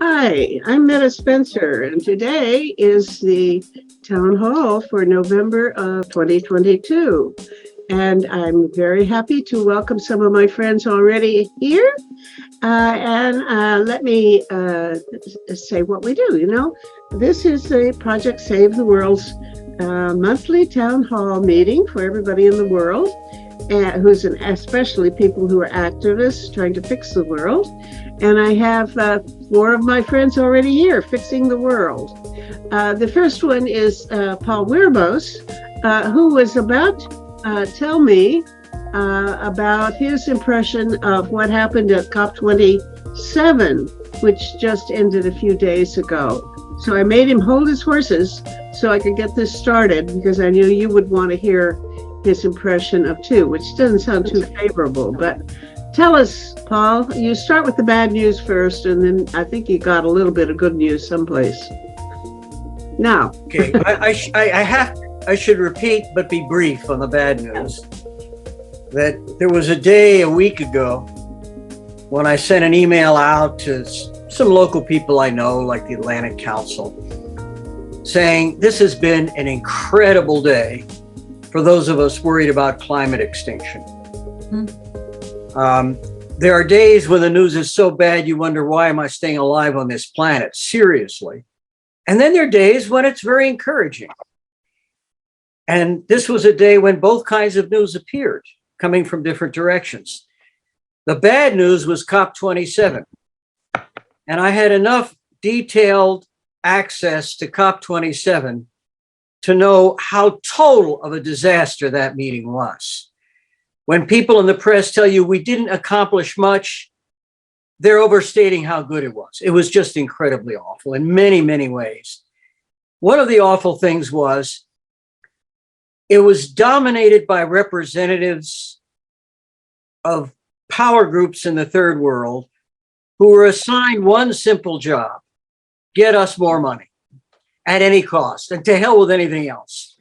Hi, I'm Meta Spencer, and today is the town hall for November of 2022. And I'm very happy to welcome some of my friends already here. And let me say what we do. This is the Project Save the World's monthly town hall meeting for everybody in the world, especially people who are activists trying to fix the world. And I have four of my friends already here fixing the world. The first one is Paul Wirbos, who was about to tell me about his impression of what happened at COP27, which just ended a few days ago. So I made him hold his horses so I could get this started because I knew you would want to hear his impression of two, which doesn't sound too favorable. But tell us, Paul, you start with the bad news first, and then I think you got a little bit of good news someplace. Now. Okay, I should repeat, but be brief on the bad news. That there was a day a week ago when I sent an email out to some local people I know, like the Atlantic Council, saying this has been an incredible day for those of us worried about climate extinction. There are days when the news is so bad you wonder, why am I staying alive on this planet? Seriously. And then there are days when it's very encouraging. And this was a day when both kinds of news appeared, coming from different directions. The bad news was COP27. And I had enough detailed access to COP27 to know how total of a disaster that meeting was. When people in the press tell you we didn't accomplish much, they're overstating how good it was. It was just incredibly awful in many, many ways. One of the awful things was it was dominated by representatives of power groups in the third world who were assigned one simple job: get us more money at any cost, and to hell with anything else.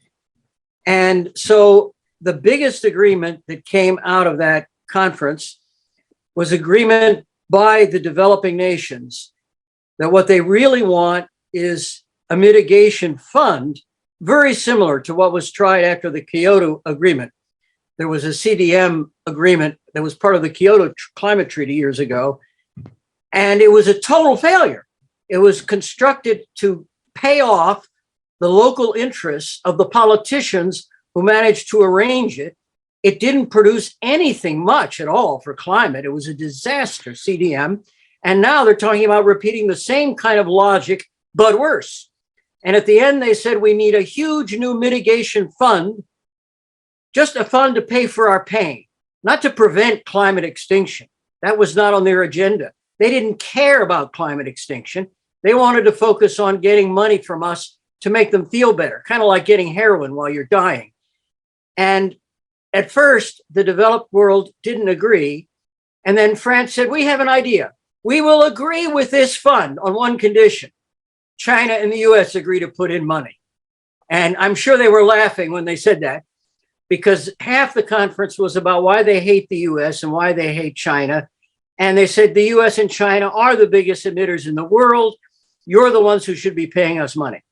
And so the biggest agreement that came out of that conference was agreement by the developing nations that what they really want is a mitigation fund, very similar to what was tried after the Kyoto Agreement. There was a CDM agreement that was part of the Kyoto Climate Treaty years ago, and it was a total failure. It was constructed to pay off the local interests of the politicians who managed to arrange it. It didn't produce anything much at all for climate. It was a disaster, CDM. And now they're talking about repeating the same kind of logic, but worse. And at the end, they said we need a huge new mitigation fund, just a fund to pay for our pain, not to prevent climate extinction. That was not on their agenda. They didn't care about climate extinction. They wanted to focus on getting money from us to make them feel better, kind of like getting heroin while you're dying. And at first, the developed world didn't agree. And then France said, we have an idea. We will agree with this fund on one condition. China and the US agree to put in money. And I'm sure they were laughing when they said that, because half the conference was about why they hate the US and why they hate China. And they said the US and China are the biggest emitters in the world. You're the ones who should be paying us money.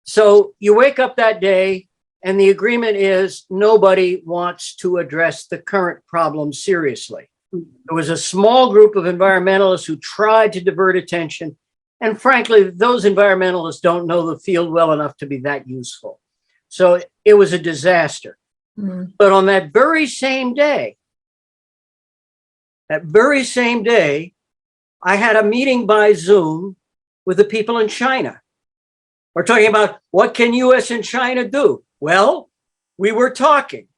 So you wake up that day, and the agreement is nobody wants to address the current problem seriously. There was a small group of environmentalists who tried to divert attention. And frankly, those environmentalists don't know the field well enough to be that useful. So it was a disaster. But on that very same day, I had a meeting by Zoom with the people in China. We're talking about what can US and China do? Well, we were talking.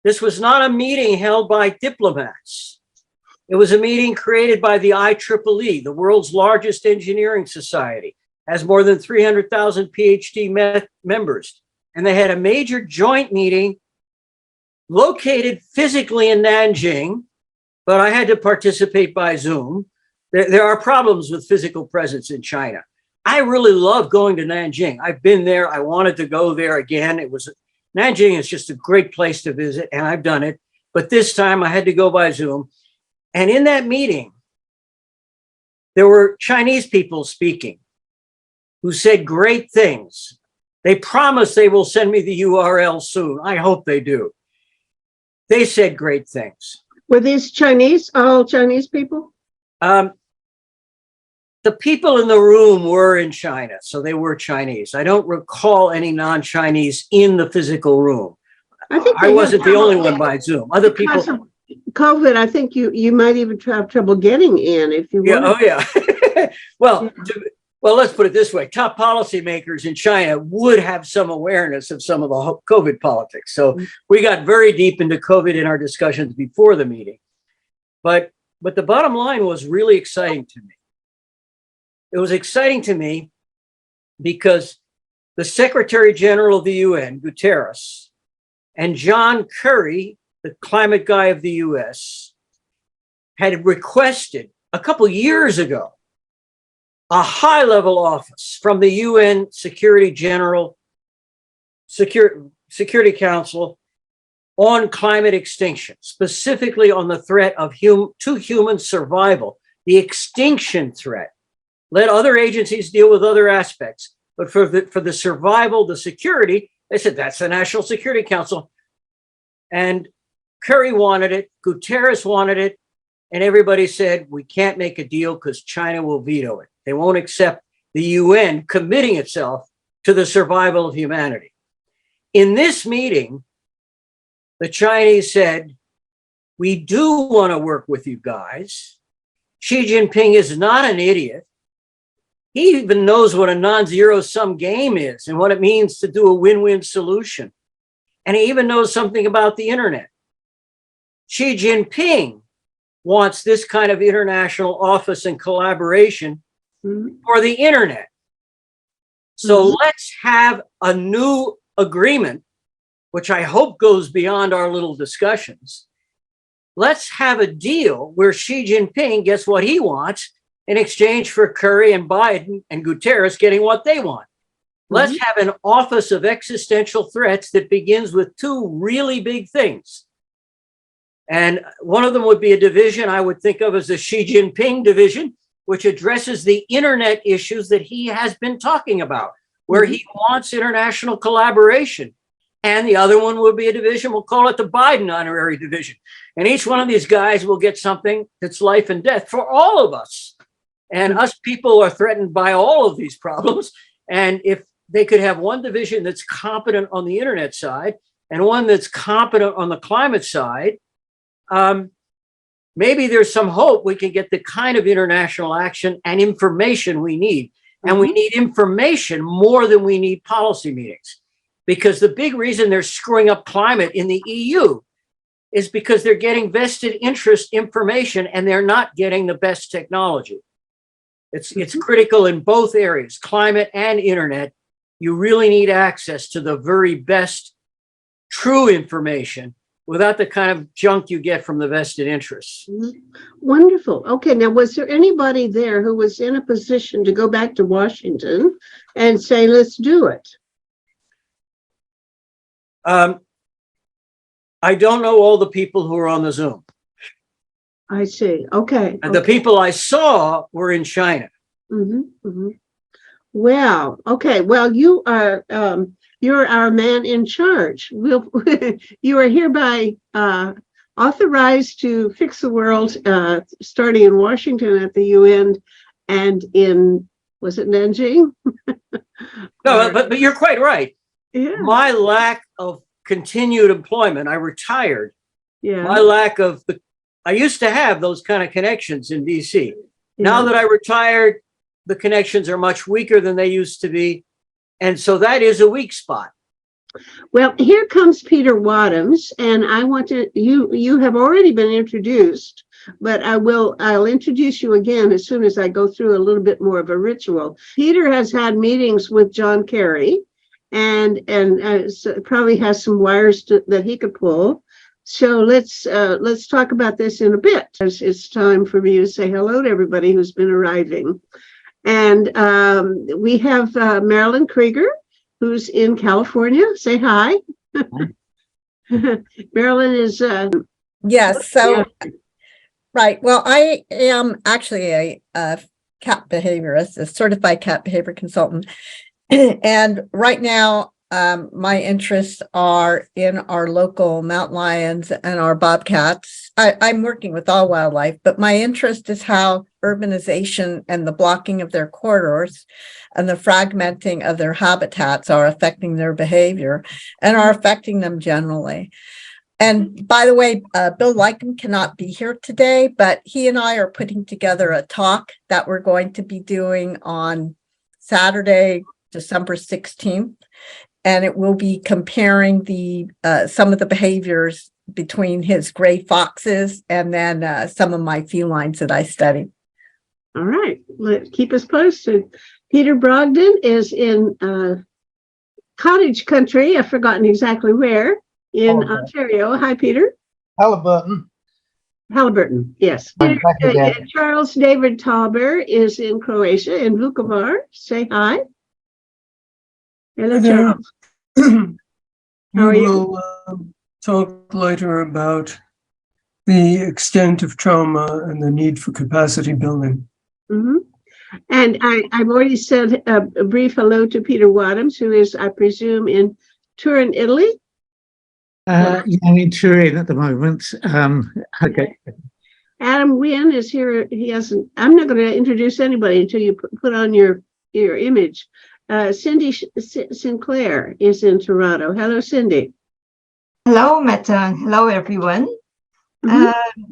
This was not a meeting held by diplomats. It was a meeting created by the IEEE, the world's largest engineering society, has more than 300,000 PhD members. And they had a major joint meeting located physically in Nanjing, but I had to participate by Zoom. There are problems with physical presence in China. I really love going to Nanjing. I've been there. I wanted to go there again. Nanjing is just a great place to visit, and I've done it. But this time I had to go by Zoom. And in that meeting, there were Chinese people speaking who said great things. They promise they will send me the URL soon. I hope they do. They said great things. Were these Chinese, all Chinese people? The people in the room were in China, so they were Chinese. I don't recall any non-Chinese in the physical room. I wasn't the only one by Zoom. Other people. Because of COVID, I think you might even have trouble getting in if you Yeah. want. Oh, yeah. Well, let's put it this way. Top policymakers in China would have some awareness of some of the COVID politics. So we got very deep into COVID in our discussions before the meeting. But the bottom line was really exciting to me. It was exciting to me because the Secretary General of the UN, Guterres, and John Kerry, the climate guy of the US, had requested a couple years ago a high-level office from the UN Security Council on climate extinction, specifically on the threat of to human survival, the extinction threat. Let other agencies deal with other aspects, but for the survival, the security, they said that's the National Security Council. And Kerry wanted it, Guterres wanted it, and everybody said, we can't make a deal because China will veto it. They won't accept the UN committing itself to the survival of humanity. In this meeting, the Chinese said, we do want to work with you guys. Xi Jinping is not an idiot. He even knows what a non-zero sum game is and what it means to do a win-win solution. And he even knows something about the internet. Xi Jinping wants this kind of international office and collaboration for the internet. So let's have a new agreement, which I hope goes beyond our little discussions. Let's have a deal where Xi Jinping gets what he wants in exchange for Kerry and Biden and Guterres getting what they want. Let's have an office of existential threats that begins with two really big things. And one of them would be a division I would think of as the Xi Jinping division, which addresses the internet issues that he has been talking about, where he wants international collaboration. And the other one would be a division, we'll call it the Biden honorary division. And each one of these guys will get something that's life and death for all of us. And us people are threatened by all of these problems. And if they could have one division that's competent on the internet side and one that's competent on the climate side, maybe there's some hope we can get the kind of international action and information we need. And we need information more than we need policy meetings. Because the big reason they're screwing up climate in the EU is because they're getting vested interest information and they're not getting the best technology. It's critical in both areas, climate and internet. You really need access to the very best true information without the kind of junk you get from the vested interests. Wonderful. Okay, now was there anybody there who was in a position to go back to Washington and say, let's do it? I don't know all the people who are on the Zoom. I see. Okay. And the people I saw were in China. Well, okay. Well, you are you're our man in charge. You are hereby authorized to fix the world, starting in Washington at the UN and in, was it Nanjing? No, but you're quite right. Yeah. My lack of continued employment, I retired. Yeah. My lack of I used to have those kind of connections in DC. Now that I retired, the connections are much weaker than they used to be. And so that is a weak spot. Well, here comes Peter Wadhams, and I want to, you have already been introduced, but I'll introduce you again as soon as I go through a little bit more of a ritual. Peter has had meetings with John Kerry and so probably has some wires that he could pull. So let's talk about this in a bit. It's time for me to say hello to everybody who's been arriving. And we have Marilyn Krieger, who's in California. Say hi. Marilyn is... Yes, so, right. Well, I am actually a cat behaviorist, a certified cat behavior consultant. And right now, my interests are in our local mountain lions and our bobcats. I'm working with all wildlife, but my interest is how urbanization and the blocking of their corridors and the fragmenting of their habitats are affecting their behavior and are affecting them generally. And by the way, Bill Lycum cannot be here today, but he and I are putting together a talk that we're going to be doing on Saturday, December 16th. And it will be comparing some of the behaviors between his gray foxes and then some of my felines that I study. All right, keep us posted. Peter Brogden is in cottage country. I've forgotten exactly where in Ontario. Hi, Peter. Halliburton, yes. Charles David Tauber is in Croatia, in Vukovar. Say hi. Hello, Charles. How are you? We'll talk later about the extent of trauma and the need for capacity building. Mm-hmm. And I've already said a brief hello to Peter Wadhams, who is, I presume, in Turin, Italy. Yeah, I'm in Turin at the moment. Okay. Adam Wynn is here. He hasn't. I'm not going to introduce anybody until you put on your image. Cindy Sinclair is in Toronto. Hello, Cindy. Hello, Meta. Hello, everyone.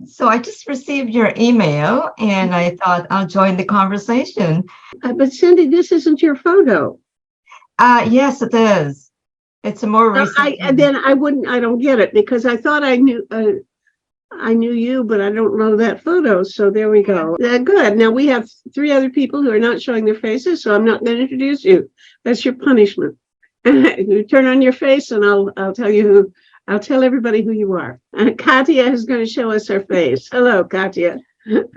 So I just received your email and I thought I'll join the conversation. But Cindy, this isn't your photo. Yes, it is. It's a more recent. I don't get it because I thought I knew you, but I don't know that photo. So there we go. Good. Now we have 3 other people who are not showing their faces, so I'm not going to introduce you. That's your punishment. You turn on your face, and I'll tell you who. I'll tell everybody who you are. Katya is going to show us her face. Hello, Katya.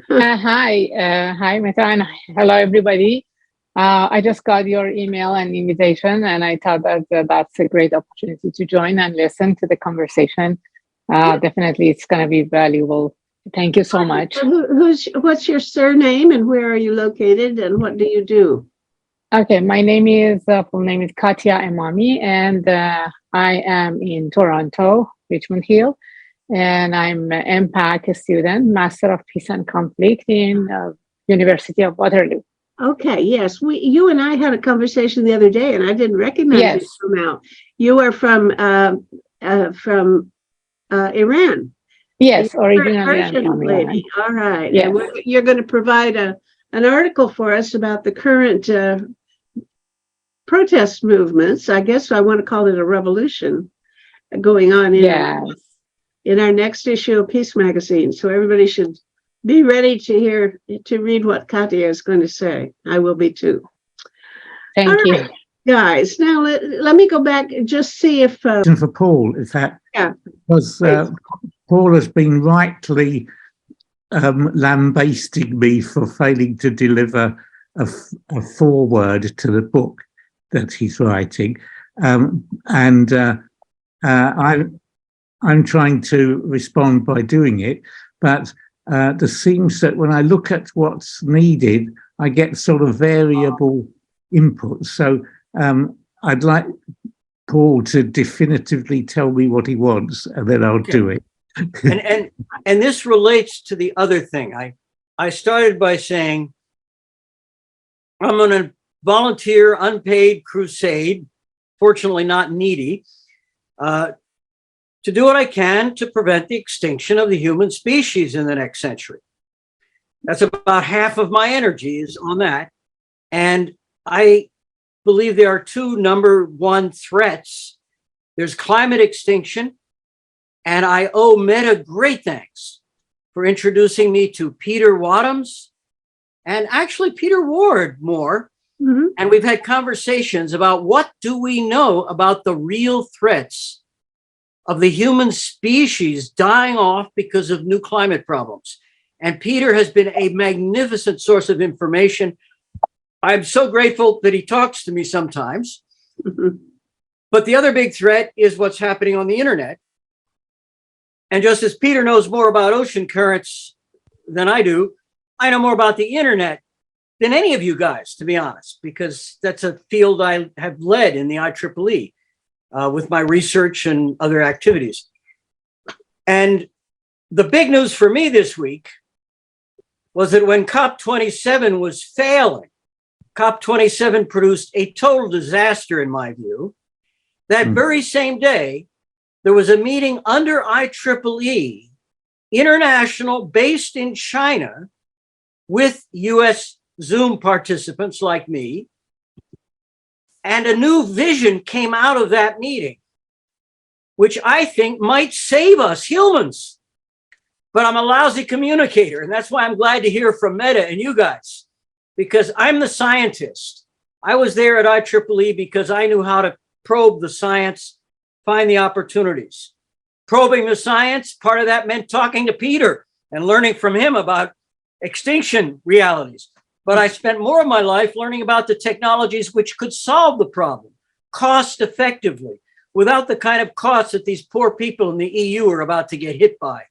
Hi, Meta, and hello, everybody. I just got your email and invitation, and I thought that that's a great opportunity to join and listen to the conversation. Definitely, it's going to be valuable. Thank you so much. What's your surname and where are you located and what do you do? Okay, my full name is Katya Emami, and I am in Toronto, Richmond Hill, and I'm an MPAC student, Master of Peace and Conflict in University of Waterloo. Okay, yes, you and I had a conversation the other day, and I didn't recognize you somehow. You are from Iran. Yes, You're originally I'm from lady. Iran. All right. Yes. And you're going to provide an article for us about the current protest movements. I guess I want to call it a revolution going on in our next issue of Peace Magazine. So everybody should be ready to read what Katya is going to say. I will be too. Thank you. Right, guys. Now let me go back and just see if for Paul, in fact, because Paul has been rightly lambasting me for failing to deliver a foreword to the book that he's writing, and I'm trying to respond by doing it, but there seems that when I look at what's needed, I get sort of variable input. So I'd like Paul to definitively tell me what he wants, and then I'll do it. and this relates to the other thing. I started by saying I'm on a volunteer unpaid crusade, fortunately not needy, to do what I can to prevent the extinction of the human species in the next century. That's about half of my energy is on that. And I believe there are 2 number 1 threats. There's climate extinction, and I owe Meta great thanks for introducing me to Peter Wadhams and actually Peter Ward more. Mm-hmm. And we've had conversations about what do we know about the real threats of the human species dying off because of new climate problems. And Peter has been a magnificent source of information. I'm so grateful that he talks to me sometimes. Mm-hmm. But the other big threat is what's happening on the internet. And just as Peter knows more about ocean currents than I do, I know more about the internet than any of you guys, to be honest, because that's a field I have led in the IEEE with my research and other activities. And the big news for me this week was that when COP27 was failing, COP27 produced a total disaster, in my view. That very same day, there was a meeting under IEEE, international, based in China, with US Zoom participants like me. And a new vision came out of that meeting, which I think might save us humans. But I'm a lousy communicator, and that's why I'm glad to hear from Meta and you guys, because I'm the scientist. I was there at IEEE because I knew how to probe the science, find the opportunities. Probing the science, part of that meant talking to Peter and learning from him about extinction realities. But I spent more of my life learning about the technologies which could solve the problem cost effectively, without the kind of costs that these poor people in the EU are about to get hit by.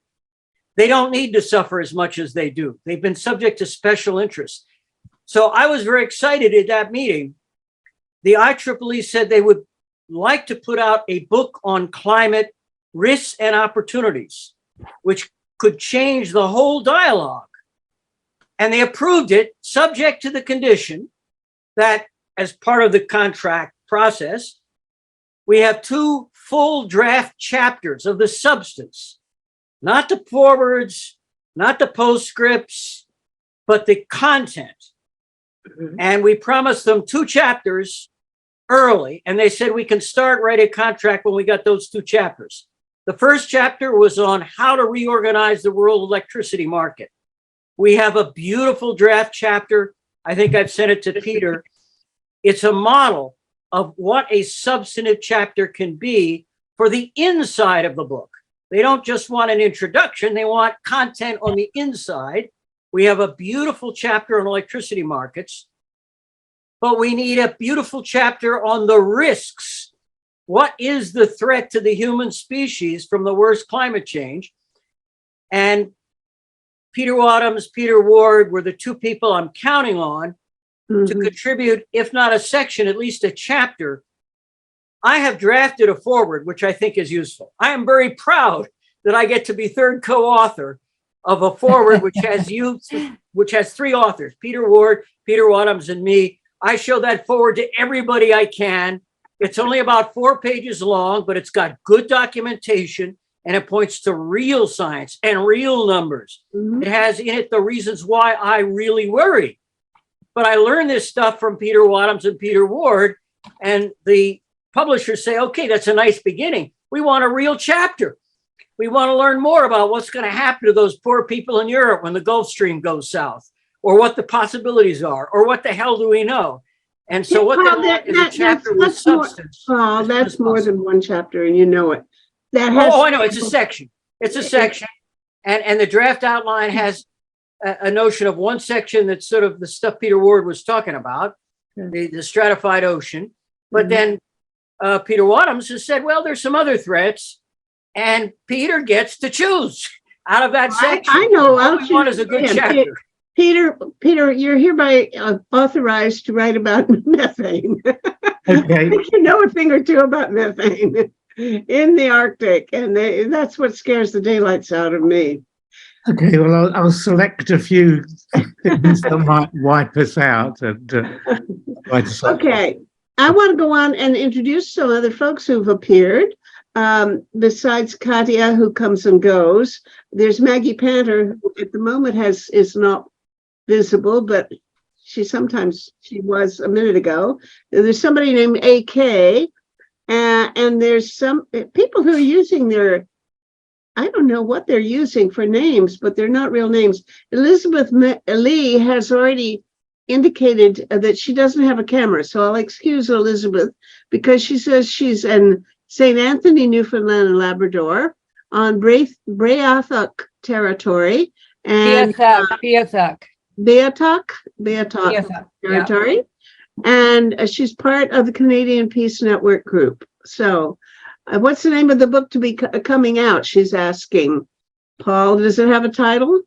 They don't need to suffer as much as they do. They've been subject to special interests. So I was very excited at that meeting. The IEEE said they would like to put out a book on climate risks and opportunities, which could change the whole dialogue. And they approved it, subject to the condition that, as part of the contract process, we have 2 full draft chapters of the substance, not the forewords, not the postscripts, but the content. And we promised them 2 chapters early, and they said we can start writing a contract when we got those 2 chapters. The first chapter was on how to reorganize the world electricity market. We have a beautiful draft chapter. I think I've sent it to Peter. It's a model of what a substantive chapter can be for the inside of the book. They don't just want an introduction, they want content on the inside. We have a beautiful chapter on electricity markets, but we need a beautiful chapter on the risks. What is the threat to the human species from the worst climate change? And Peter Wadhams, Peter Ward were the 2 people I'm counting on to contribute, if not a section, at least a chapter. I have drafted a foreword, which I think is useful. I am very proud that I get to be 3rd co-author of a foreword which has 3 authors, Peter Ward, Peter Wadhams, and me. I show that forward to everybody I can. It's only about 4 pages long, but it's got good documentation, and it points to real science and real numbers. It has in it the reasons why I really worry. But I learned this stuff from Peter Wadhams and Peter Ward, and the publishers say, okay, that's a nice beginning. We want a real chapter. We want to learn more about what's going to happen to those poor people in Europe when the Gulf Stream goes south, or what the possibilities are, or what the hell do we know? And so what they want is a chapter with substance. Oh, that's more than 1 chapter, and you know it. That has I know, it's a section. It's a section. And the draft outline has a notion of 1 section that's sort of the stuff Peter Ward was talking about, the stratified ocean. But then Peter Wadhams has said, well, there's some other threats, and Peter gets to choose out of that section. I know. All we want is a good chapter. Peter, you're hereby authorized to write about methane. Okay. You know a thing or 2 about methane in the Arctic, and that's what scares the daylights out of me. Okay, well, I'll select a few things that might wipe us out. And Okay, I want to go on and introduce some other folks who've appeared. Besides Katya, who comes and goes, there's Maggie Panter, who at the moment is not visible, but she was a minute ago. There's somebody named AK, and there's some people who are using their, I don't know what they're using for names, but they're not real names. Elizabeth Lee has already indicated that she doesn't have a camera, so I'll excuse Elizabeth because she says she's in St. Anthony, Newfoundland and Labrador on Beothuk territory and Beothuk territory, and she's part of the Canadian Peace Network group. So what's the name of the book to be coming out? She's asking. Paul, does it have a title?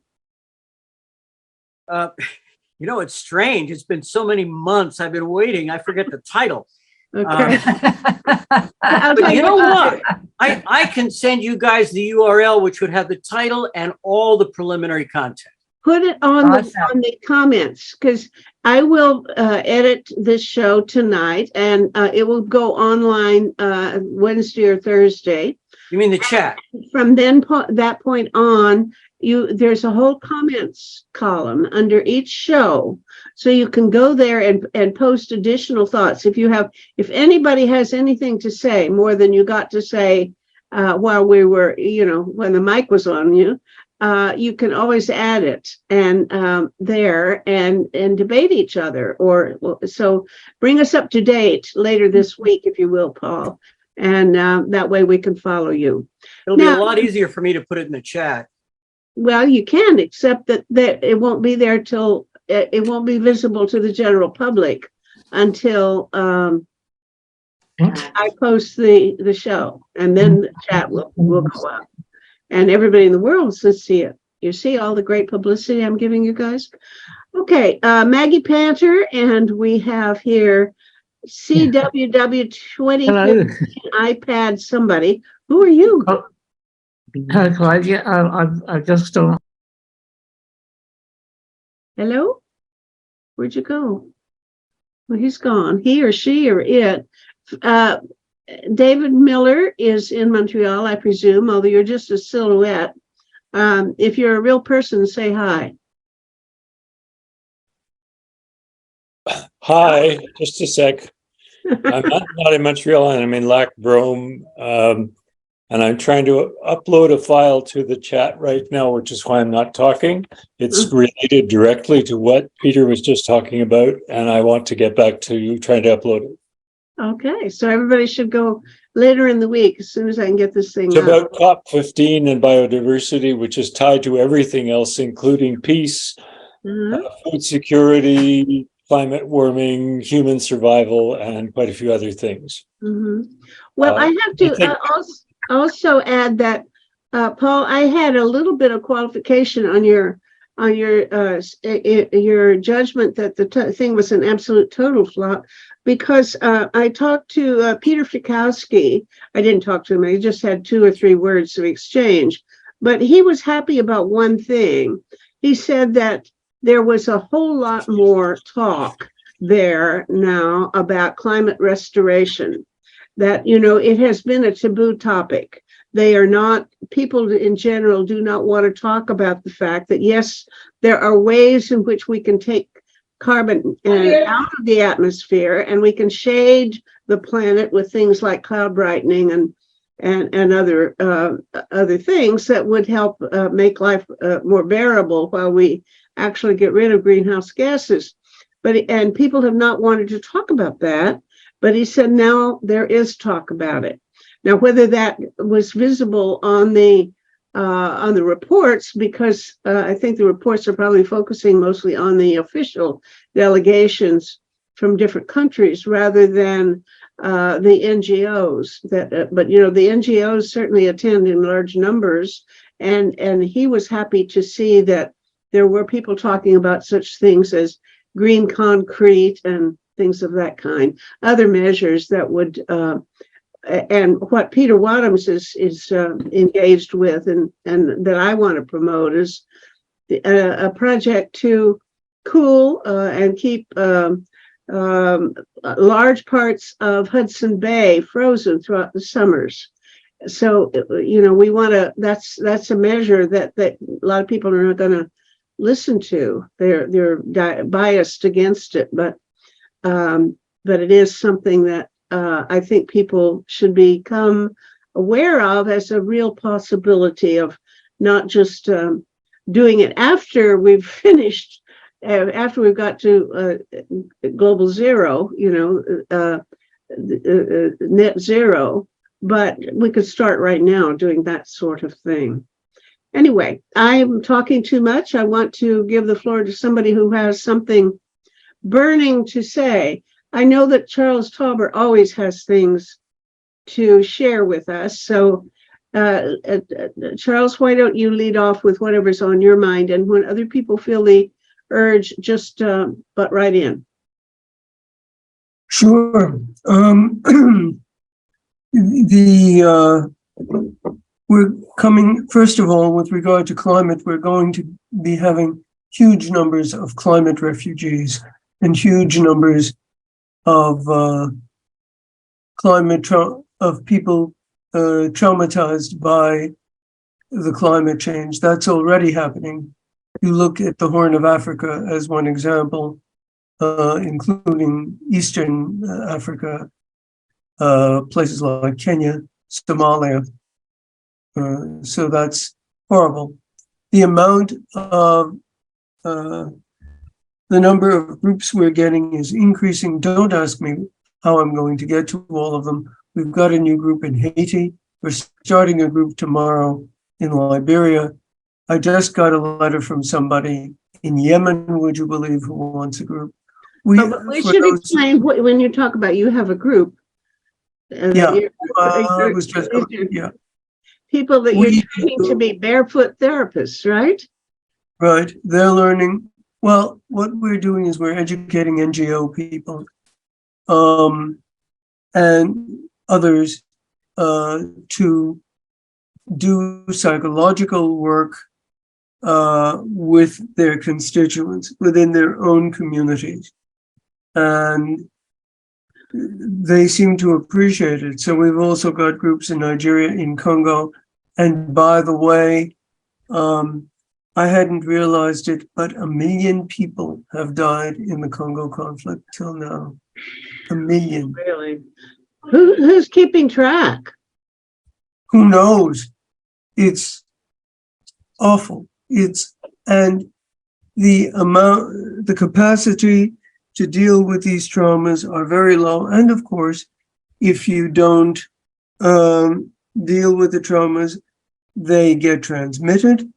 You know, it's strange. It's been so many months. I've been waiting. I forget the title. Okay. I'll But tell you know what. what? I can send you guys the URL, which would have the title and all the preliminary content. Put it on Awesome. the comments, because I will edit this show tonight, and it will go online Wednesday or Thursday. You mean the chat? From that point on, there's a whole comments column under each show, so you can go there and post additional thoughts. If anybody has anything to say more than you got to say while we were, when the mic was on you, you can always add it and there and debate each other. So bring us up to date later this week, if you will, Paul, and that way we can follow you. It'll be a Now- lot easier for me to put it in the chat. Well, you can, except that it won't be there till it won't be visible to the general public until I post the show, and then the chat will go up, and everybody in the world will see it. You see all the great publicity I'm giving you guys. Okay, Maggie Panter, and we have here CWW 2015 Hello. iPad. Somebody, who are you? Clive, yeah, I've just done. Hello? Where'd you go? Well, he's gone. He or she or it. David Miller is in Montreal, I presume, although you're just a silhouette. If you're a real person, say hi. Hi, just a sec. I'm not in Montreal, and I'm in Lac Brome, and I'm trying to upload a file to the chat right now, which is why I'm not talking. It's related directly to what Peter was just talking about, and I want to get back to trying to upload it. Okay, so everybody should go later in the week as soon as I can get this thing It's out. about COP15 and biodiversity, which is tied to everything else, including peace, food security, climate warming, human survival, and quite a few other things. Well, I have to I think- also add that, Paul, I had a little bit of qualification on your judgment that the thing was an absolute total flop, because I talked to Peter Fikowski. I didn't talk to him. I just had 2 or 3 words of exchange, but he was happy about one thing. He said that there was a whole lot more talk there now about climate restoration, that, it has been a taboo topic. People in general do not want to talk about the fact that, yes, there are ways in which we can take carbon out of the atmosphere, and we can shade the planet with things like cloud brightening and other things that would help make life more bearable while we actually get rid of greenhouse gases. And people have not wanted to talk about that, but he said now there is talk about it. Now, whether that was visible on the reports, because I think the reports are probably focusing mostly on the official delegations from different countries rather than the NGOs. But the NGOs certainly attend in large numbers, and he was happy to see that there were people talking about such things as green concrete and things of that kind, other measures that would. And what Peter Wadhams is engaged with, and that I want to promote, is a project to cool and keep large parts of Hudson Bay frozen throughout the summers. So we want to. That's a measure that a lot of people are not going to listen to. They're biased against it, but it is something that. I think people should become aware of as a real possibility of not just doing it after we've finished, after we've got to global zero, net zero, but we could start right now doing that sort of thing. Anyway, I'm talking too much. I want to give the floor to somebody who has something burning to say. I know that Charles Tauber always has things to share with us. So, Charles, why don't you lead off with whatever's on your mind? And when other people feel the urge, just butt right in. Sure. We're coming, first of all, with regard to climate, we're going to be having huge numbers of climate refugees and huge numbers of of people traumatized by the climate change. That's already happening. You look at the Horn of Africa as one example, including Eastern Africa, places like Kenya, Somalia. So that's horrible. The amount of the number of groups we're getting is increasing. Don't ask me how I'm going to get to all of them. We've got a new group in Haiti. We're starting a group tomorrow in Liberia. I just got a letter from somebody in Yemen, would you believe, who wants a group. We should explain when you talk about you have a group. Yeah, I was just, yeah. People that you're training to be barefoot therapists, right? Right. They're learning. Well, what we're doing is we're educating NGO people and others to do psychological work with their constituents within their own communities. And they seem to appreciate it. So we've also got groups in Nigeria, in Congo. And by the way, I hadn't realized it, but 1 million people have died in the Congo conflict till now. 1 million. Really? Who's keeping track? Who knows? It's awful. And the capacity to deal with these traumas are very low. And of course, if you don't deal with the traumas, they get transmitted.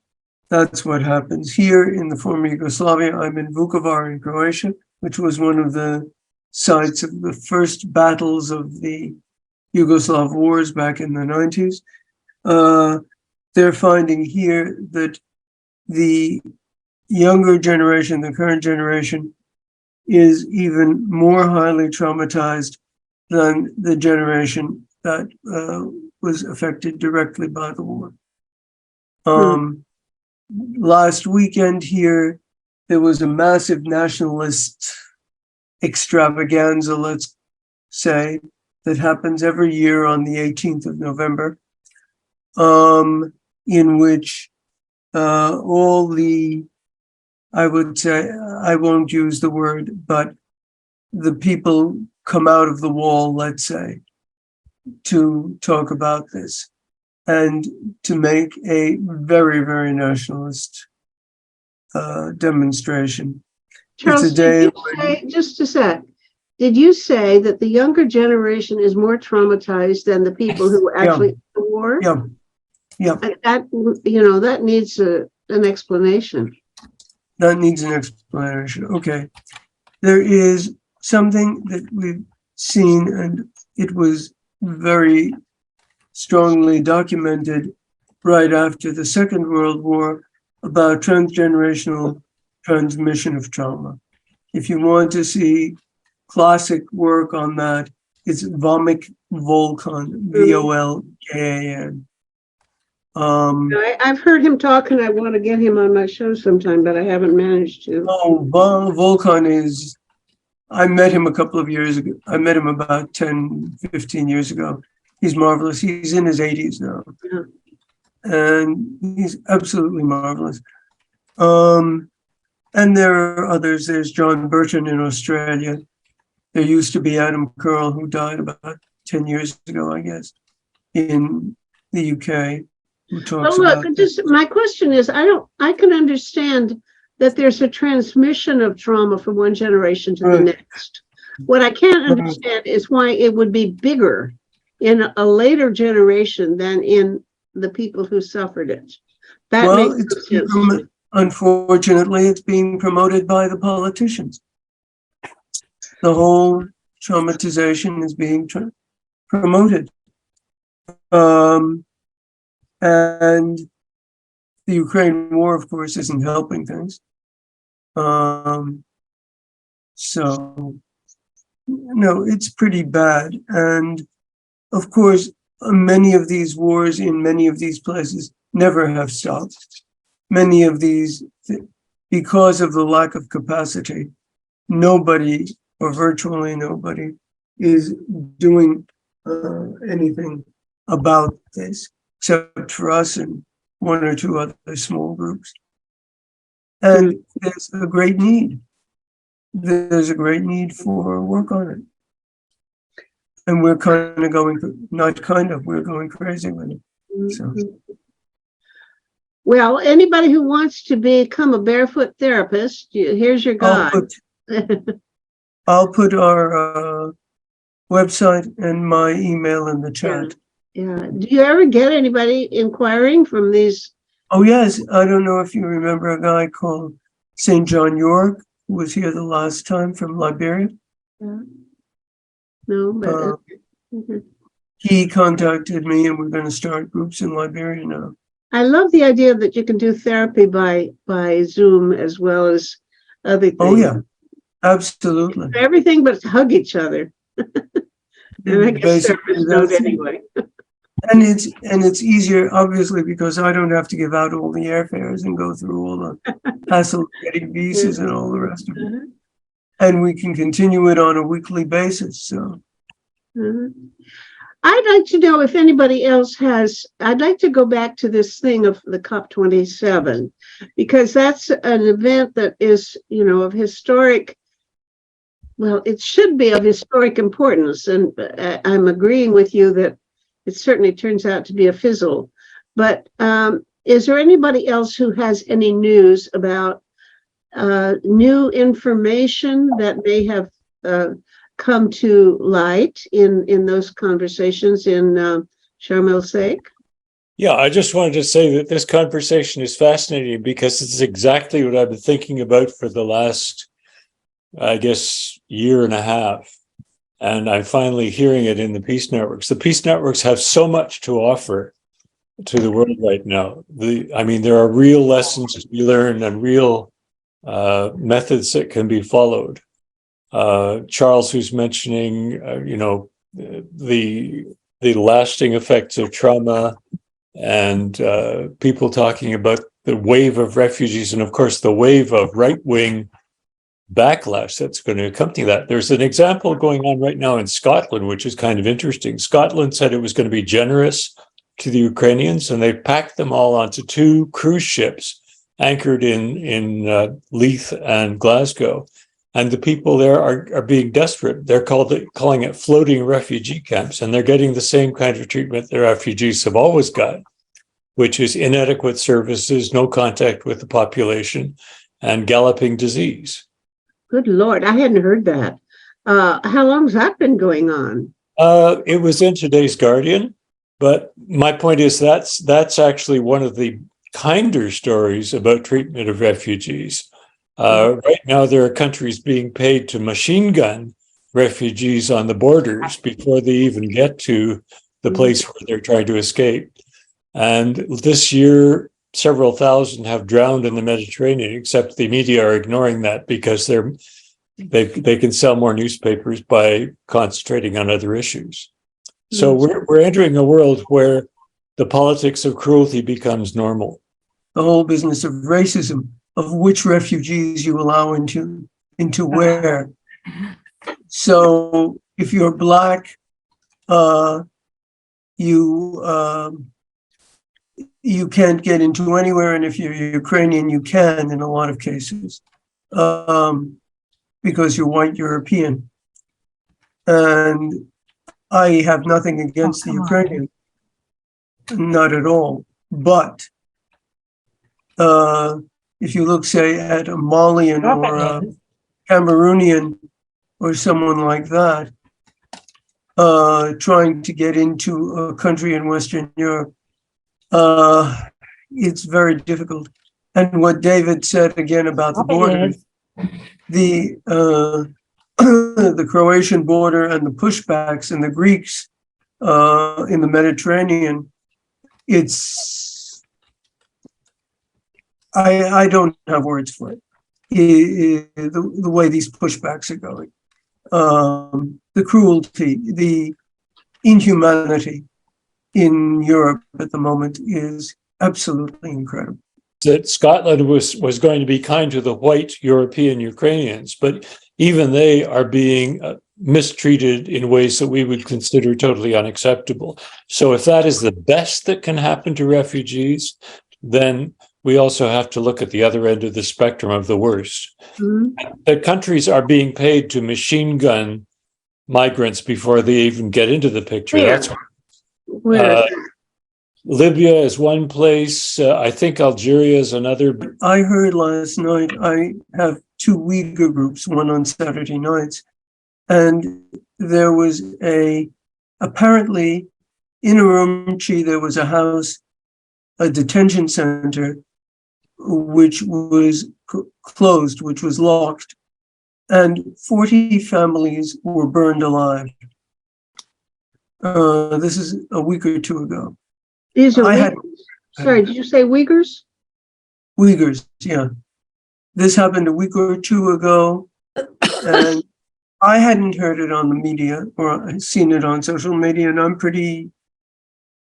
That's what happens here in the former Yugoslavia. I'm in Vukovar in Croatia, which was one of the sites of the first battles of the Yugoslav wars back in the 90s. They're finding here that the younger generation, the current generation, is even more highly traumatized than the generation that was affected directly by the war. Last weekend here, there was a massive nationalist extravaganza, let's say, that happens every year on the 18th of November, in which all the, I would say, I won't use the word, but the people come out of the wall, let's say, to talk about this and to make a very, very nationalist demonstration. Charles, it's a day just a sec. Did you say that the younger generation is more traumatized than the people who actually the war? Yeah. That, that needs an explanation. That needs an explanation. Okay. There is something that we've seen, and it was very strongly documented right after the Second World War about transgenerational transmission of trauma. If you want to see classic work on that, it's Vomik Volkan, Volkan. I've heard him talk and I want to get him on my show sometime, but I haven't managed to. Volkan is, I met him a couple of years ago. I met him about 10, 15 years ago. He's marvelous. He's in his 80s now. Yeah. And he's absolutely marvelous. And there are others. There's John Burton in Australia. There used to be Adam Curl, who died about 10 years ago, I guess, in the UK. Well, look, my question is, I can understand that there's a transmission of trauma from one generation to the next. What I can't understand is why it would be bigger in a later generation than in the people who suffered it. That makes sense. Unfortunately, it's being promoted by the politicians. The whole traumatization is being promoted. And the Ukraine war, of course, isn't helping things. So, no, it's pretty bad. And of course, many of these wars in many of these places never have stopped. Many of these, because of the lack of capacity, nobody or virtually nobody is doing anything about this, except for us and one or two other small groups. And there's a great need. There's a great need for work on it. And we're kind of going, not kind of, we're going crazy with it. So. Well, anybody who wants to become a barefoot therapist, here's your guide. I'll put our website and my email in the chat. Yeah. Do you ever get anybody inquiring from these? Oh, yes. I don't know if you remember a guy called St. John York, who was here the last time from Liberia. Yeah. No, but he contacted me, and we're going to start groups in Liberia now. I love the idea that you can do therapy by Zoom as well as other things. Oh, yeah. Absolutely. Everything but hug each other. And I guess therapists don't anyway. And it's easier, obviously, because I don't have to give out all the airfares and go through all the hassle of getting visas and all the rest of it. And we can continue it on a weekly basis. So I'd like to know if anybody else I'd like to go back to this thing of the COP27, because that's an event that is, of historic, well, it should be of historic importance. And I'm agreeing with you that it certainly turns out to be a fizzle. But is there anybody else who has any news about new information that may have come to light in those conversations in Sharm el-Sheikh? Yeah, I just wanted to say that this conversation is fascinating because it's exactly what I've been thinking about for the last, I guess, year and a half. And I'm finally hearing it in the peace networks. The peace networks have so much to offer to the world right now. There are real lessons to be learned and real methods that can be followed. Charles, who's mentioning, the lasting effects of trauma, and people talking about the wave of refugees, and of course the wave of right-wing backlash that's going to accompany that. There's an example going on right now in Scotland, which is kind of interesting. Scotland said it was going to be generous to the Ukrainians, and they packed them all onto 2 cruise ships anchored in Leith and Glasgow. And the people there are being desperate. They're calling it floating refugee camps, and they're getting the same kind of treatment the refugees have always got, which is inadequate services, no contact with the population, and galloping disease. Good Lord, I hadn't heard that. How long has that been going on? It was in today's Guardian, but my point is that's actually one of the kinder stories about treatment of refugees. Right now, there are countries being paid to machine gun refugees on the borders before they even get to the place where they're trying to escape. And this year, several thousand have drowned in the Mediterranean, except the media are ignoring that because they can sell more newspapers by concentrating on other issues. So we're entering a world where the politics of cruelty becomes normal. The whole business of racism, of which refugees you allow into where. So if you're Black, you can't get into anywhere, and if you're Ukrainian, you can in a lot of cases, because you're white European. And I have nothing against the Ukrainian, not at all. But if you look, say, at a Malian or a Cameroonian or someone like that, trying to get into a country in Western Europe, it's very difficult. And what David said again about the borders, the Croatian border and the pushbacks and the Greeks in the Mediterranean, I don't have words for it. the way these pushbacks are going. The cruelty, the inhumanity in Europe at the moment is absolutely incredible. That Scotland was going to be kind to the white European Ukrainians, but even they are being mistreated in ways that we would consider totally unacceptable. So if that is the best that can happen to refugees, then we also have to look at the other end of the spectrum of the worst. Mhm. The countries are being paid to machine gun migrants before they even get into the picture. Where? That's Where? Libya is one place. I think Algeria is another. I heard last night, I have two Uyghur groups, one on Saturday nights, and there was apparently in Urumqi, there was a house, a detention center, which was closed, which was locked, and 40 families were burned alive. This is a week or two ago. These are I had- Uyghurs. Sorry, did you say Uyghurs? Uyghurs, yeah. This happened a week or two ago, and I hadn't heard it on the media or seen it on social media, and I'm pretty,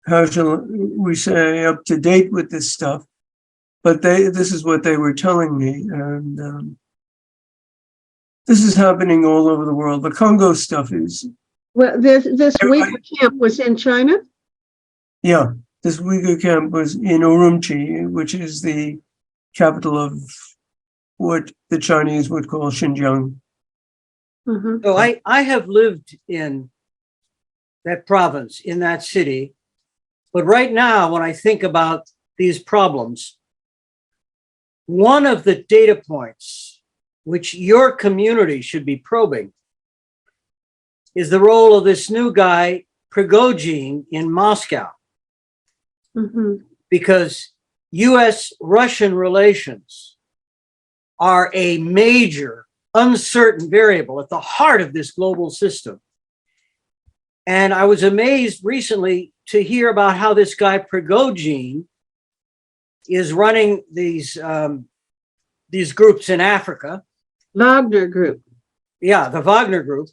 how shall we say, up to date with this stuff. But this is what they were telling me, and this is happening all over the world. The Congo stuff is, Well, this Everybody- Uyghur camp was in China? yeah, this Uyghur camp was in Urumqi, which is the capital of what the Chinese would call Xinjiang. Mhm. So I have lived in that province, in that city. But right now, when I think about these problems, one of the data points which your community should be probing is the role of this new guy, Prigozhin, in Moscow. Mhm. Because US-Russian relations are a major uncertain variable at the heart of this global system. And I was amazed recently to hear about how this guy Prigozhin is running these groups in Africa. Wagner Group. Yeah, the Wagner Group.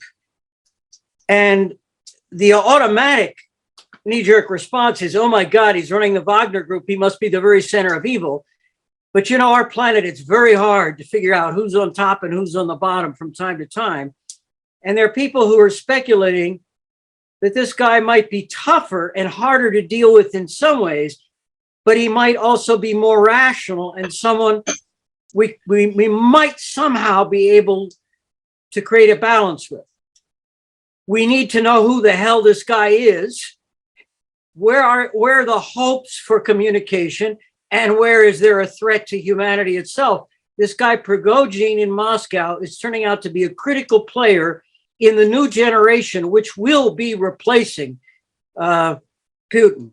And the automatic knee-jerk response is, oh my God, he's running the Wagner Group. He must be the very center of evil. But you know, our planet, it's very hard to figure out who's on top and who's on the bottom from time to time. And there are people who are speculating that this guy might be tougher and harder to deal with in some ways, but he might also be more rational and someone we might somehow be able to create a balance with. We need to know who the hell this guy is. Where are the hopes for communication, and where is there a threat to humanity itself? This guy Prigozhin in Moscow is turning out to be a critical player in the new generation, which will be replacing Putin.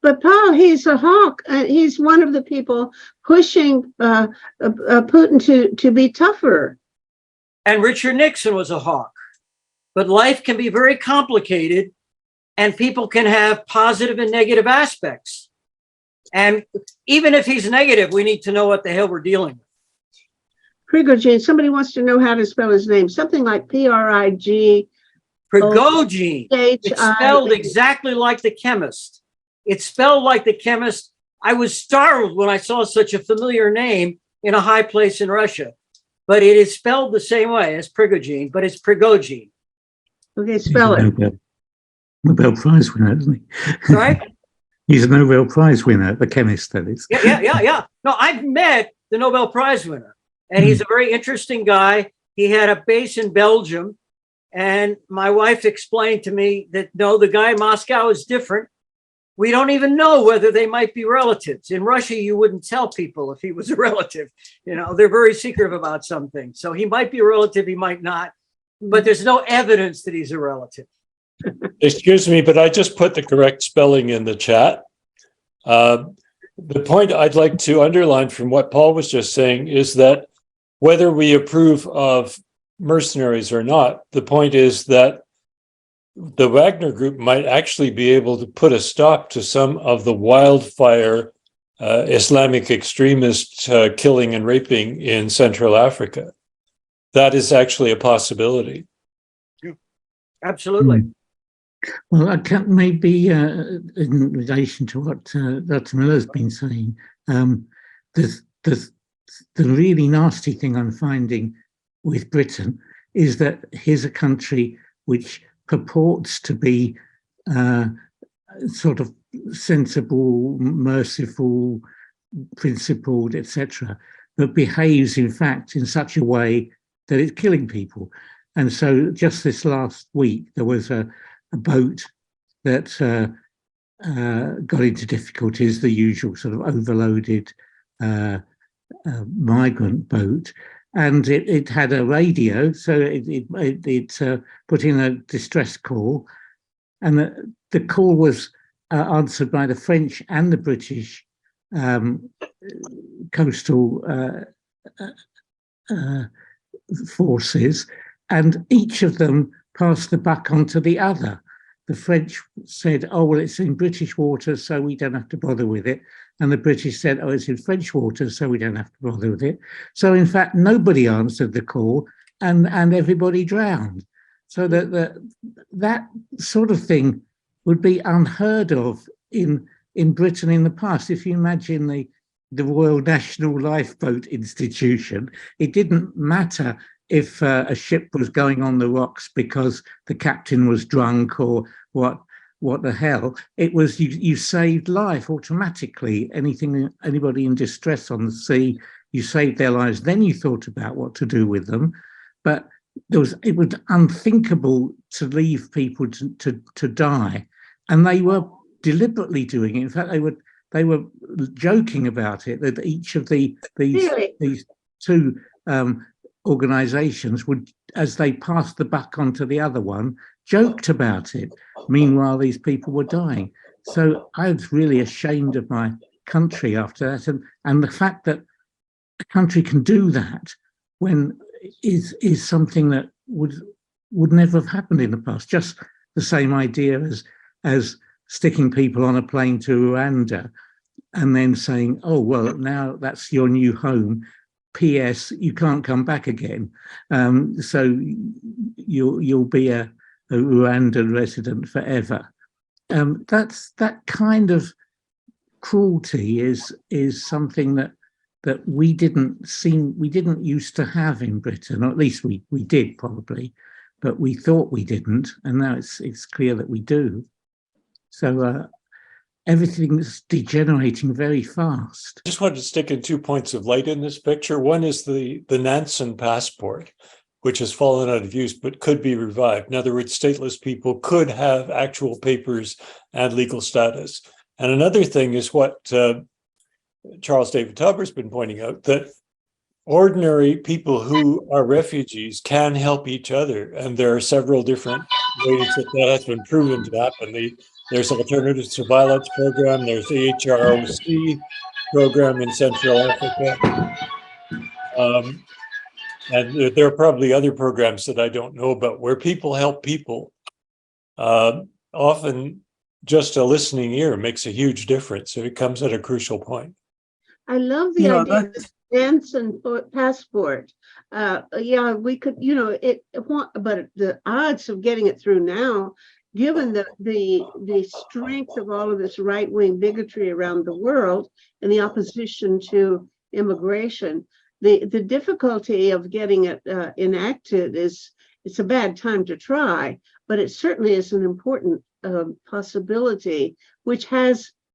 But Paul, he's a hawk. He's one of the people pushing Putin to be tougher. And Richard Nixon was a hawk. But life can be very complicated, and people can have positive and negative aspects. And even if he's negative, we need to know what the hell we're dealing with. Prigozhin, somebody wants to know how to spell his name. Something like Prigozhin. Prigozhin. It's spelled exactly like the chemist. It's spelled like the chemist. I was startled when I saw such a familiar name in a high place in Russia. But it is spelled the same way as Prigozhin, but it's Prigozhin. Okay, spell it. Nobel Prize winner, isn't he? Right? He's a Nobel Prize winner, the chemist, that is. Yeah. No, I've met the Nobel Prize winner, and he's a very interesting guy. He had a base in Belgium, and my wife explained to me that, no, the guy in Moscow is different. We don't even know whether they might be relatives. In Russia, you wouldn't tell people if he was a relative. You know, they're very secretive about some things. So he might be a relative, he might not, but there's no evidence that he's a relative. Excuse me, but I just put the correct spelling in the chat. The point I'd like to underline from what Paul was just saying is that whether we approve of mercenaries or not, the point is that the Wagner Group might actually be able to put a stop to some of the wildfire Islamic extremist killing and raping in Central Africa. That is actually a possibility. Absolutely. Well, I can maybe in relation to what Dr. Miller's been saying, there's the really nasty thing I'm finding with Britain is that here's a country which purports to be sort of sensible, merciful, principled, etc., but behaves in fact in such a way that it's killing people. And so just this last week, there was a boat that got into difficulties, the usual sort of overloaded migrant boat, and it had a radio, so it put in a distress call, and the call was answered by the French and the British coastal forces, and each of them passed the buck on to the other. The French said, oh, well, it's in British waters, so we don't have to bother with it. And the British said, oh, it's in French waters, so we don't have to bother with it. So in fact, nobody answered the call and everybody drowned. So that sort of thing would be unheard of in Britain in the past. If you imagine the Royal National Lifeboat Institution, it didn't matter if a ship was going on the rocks because the captain was drunk or what the hell. It was you saved life automatically. Anybody in distress on the sea, you saved their lives. Then you thought about what to do with them. But it was unthinkable to leave people to die. And they were deliberately doing it. In fact, they were joking about it, that each of these two organizations would, as they passed the buck on to the other one, joked about it. Meanwhile, these people were dying. So I was really ashamed of my country after that. And the fact that a country can do that when is something that would never have happened in the past. Just the same idea as sticking people on a plane to Rwanda and then saying, oh, well, now that's your new home. P.S. you can't come back again. So you'll be a Rwandan resident forever. That kind of cruelty is something that we didn't used to have in Britain, or at least we did probably, but we thought we didn't, and now it's clear that we do. So everything's degenerating very fast. I just wanted to stick in 2 points of light in this picture. One is the Nansen passport, which has fallen out of use but could be revived. In other words, stateless people could have actual papers and legal status. And another thing is what Charles David Tauber's been pointing out, that ordinary people who are refugees can help each other. And there are several different ways that has been proven to happen. There's Alternatives to Violence program. There's the HROC program in Central Africa. And there are probably other programs that I don't know about where people help people. Often just a listening ear makes a huge difference. So it comes at a crucial point. I love the idea of the Nansen passport. Yeah, we could, but the odds of getting it through now, given the strength of all of this right-wing bigotry around the world and the opposition to immigration, the difficulty of getting it enacted it's a bad time to try, but it certainly is an important possibility, which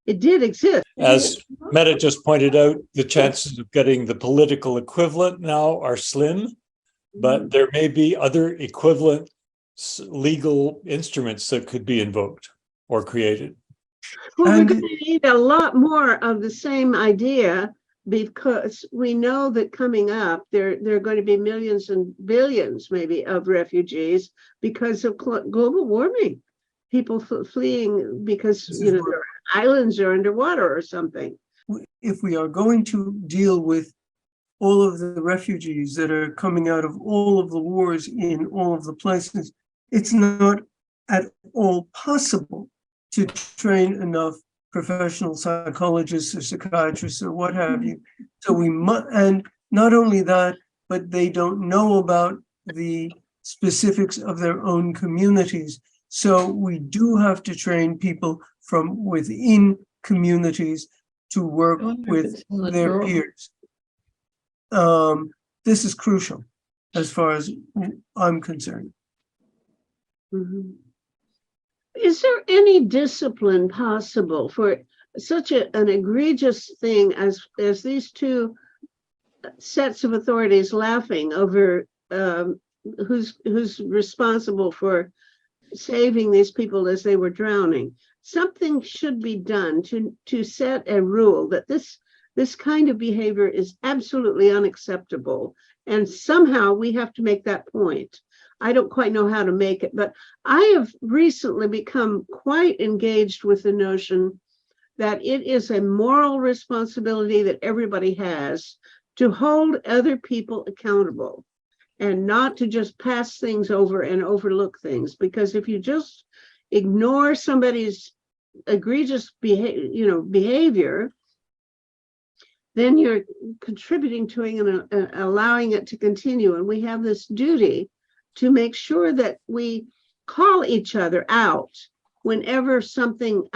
it did exist. As Meta just pointed out, the chances of getting the political equivalent now are slim, but there may be other equivalent legal instruments that could be invoked or created. Well, we're going to need a lot more of the same idea, because we know that coming up, there are going to be millions and billions maybe of refugees because of global warming. People fleeing because their islands are underwater or something. If we are going to deal with all of the refugees that are coming out of all of the wars in all of the places, it's not at all possible to train enough professional psychologists or psychiatrists or what have you. So we must, and not only that, but they don't know about the specifics of their own communities. So we do have to train people from within communities to work with their peers. This is crucial as far as I'm concerned. Mhm. Is there any discipline possible for such an egregious thing as these two sets of authorities laughing over who's responsible for saving these people as they were drowning? Something should be done to set a rule that this kind of behavior is absolutely unacceptable, and somehow we have to make that point. I don't quite know how to make it, but I have recently become quite engaged with the notion that it is a moral responsibility that everybody has to hold other people accountable and not to just pass things over and overlook things. Because if you just ignore somebody's egregious behavior, then you're contributing to it and allowing it to continue. And we have this duty to make sure that we call each other out whenever something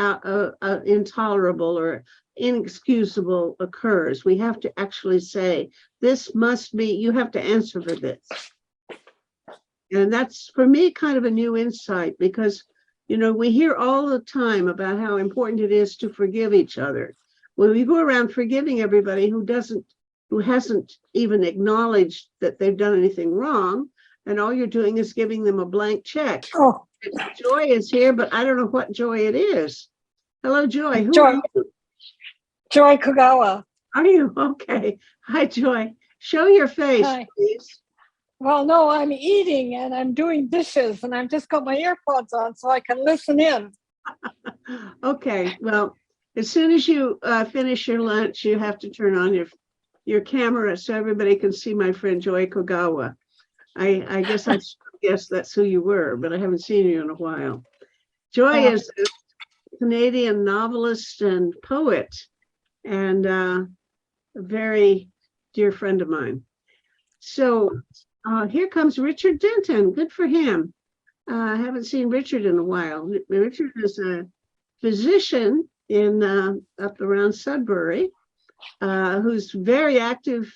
intolerable or inexcusable occurs. We have to actually say, this must be, you have to answer for this. And that's, for me, kind of a new insight, because, we hear all the time about how important it is to forgive each other. When we go around forgiving everybody who hasn't even acknowledged that they've done anything wrong, and all you're doing is giving them a blank check. Oh, Joy is here, but I don't know what Joy it is. Hello, Joy. Who Joy. are you? Joy Kogawa. Are you? Okay. Hi, Joy. Show your face, Hi. please. Well, no, I'm eating and I'm doing dishes and I've just got my earpods on so I can listen in. Okay. Well, as soon as you finish your lunch, you have to turn on your camera so everybody can see my friend Joy Kogawa. I guess I guess that's who you were, but I haven't seen you in a while. Joy is a Canadian novelist and poet, and a very dear friend of mine. So here comes Richard Denton. Good for him. I haven't seen Richard in a while. Richard is a physician in up around Sudbury, who's very active.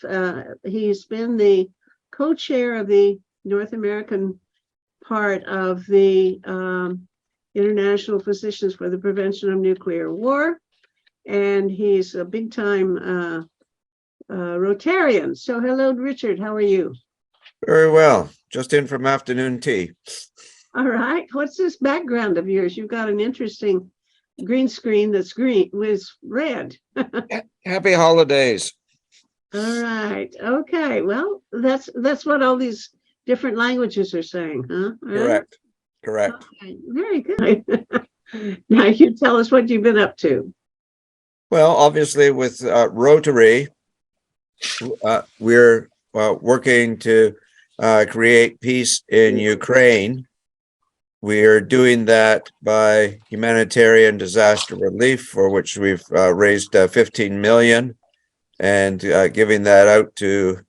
He's been the co-chair of the North American part of the International Physicians for the Prevention of Nuclear War, and he's a big-time Rotarian. So hello, Richard, how are you? Very well. Just in from afternoon tea. All right. What's this background of yours? You've got an interesting green screen that's green with red. Happy holidays. All right. Okay. Well, that's what all these different languages are saying, huh? Correct. Correct. Okay. Very good. Now you tell us what you've been up to. Well, obviously with Rotary, we're working to create peace in Ukraine. We are doing that by humanitarian disaster relief, for which we've raised 15 million, and giving that out to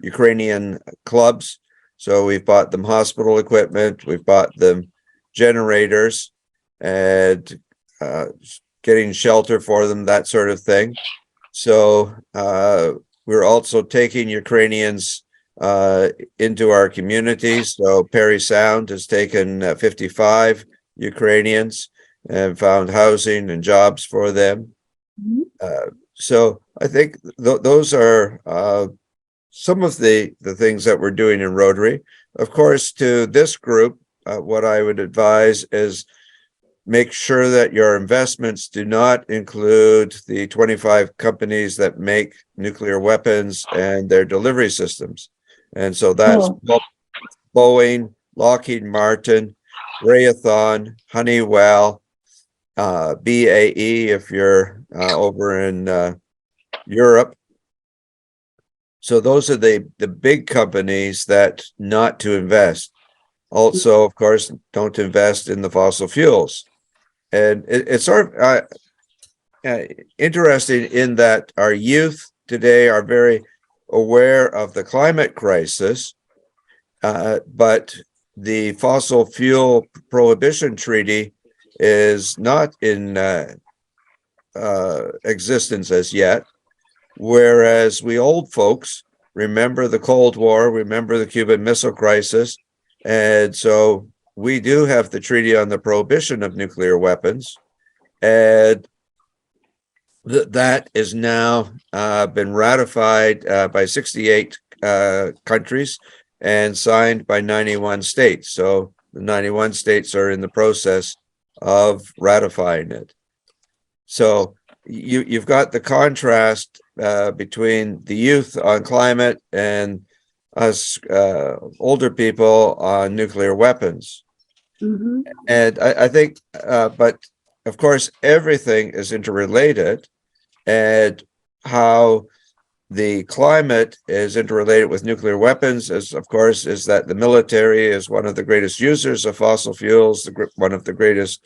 Ukrainian clubs. So we've bought them hospital equipment, we've bought them generators, and getting shelter for them, that sort of thing. So we're also taking Ukrainians into our communities. So Perry Sound has taken 55 Ukrainians and found housing and jobs for them. So I think those are some of the things that we're doing in Rotary. Of course, to this group, what I would advise is make sure that your investments do not include the 25 companies that make nuclear weapons and their delivery systems. And so that's Boeing, Lockheed Martin, Raytheon, Honeywell, BAE if you're over in Europe. So those are the big companies that not to invest. Also, of course, don't invest in the fossil fuels. And it's sort of interesting in that our youth today are very aware of the climate crisis, but the fossil fuel prohibition treaty is not in existence as yet, whereas we old folks remember the Cold War, remember the Cuban Missile Crisis, and so we do have the treaty on the prohibition of nuclear weapons, and that is now been ratified by 68 countries and signed by 91 states. So the 91 states are in the process of ratifying it. So you've got the contrast between the youth on climate and us older people on nuclear weapons. Mhm. And I think, but of course, everything is interrelated, and how the climate is interrelated with nuclear weapons is, of course, is that the military is one of the greatest users of fossil fuels, one of the greatest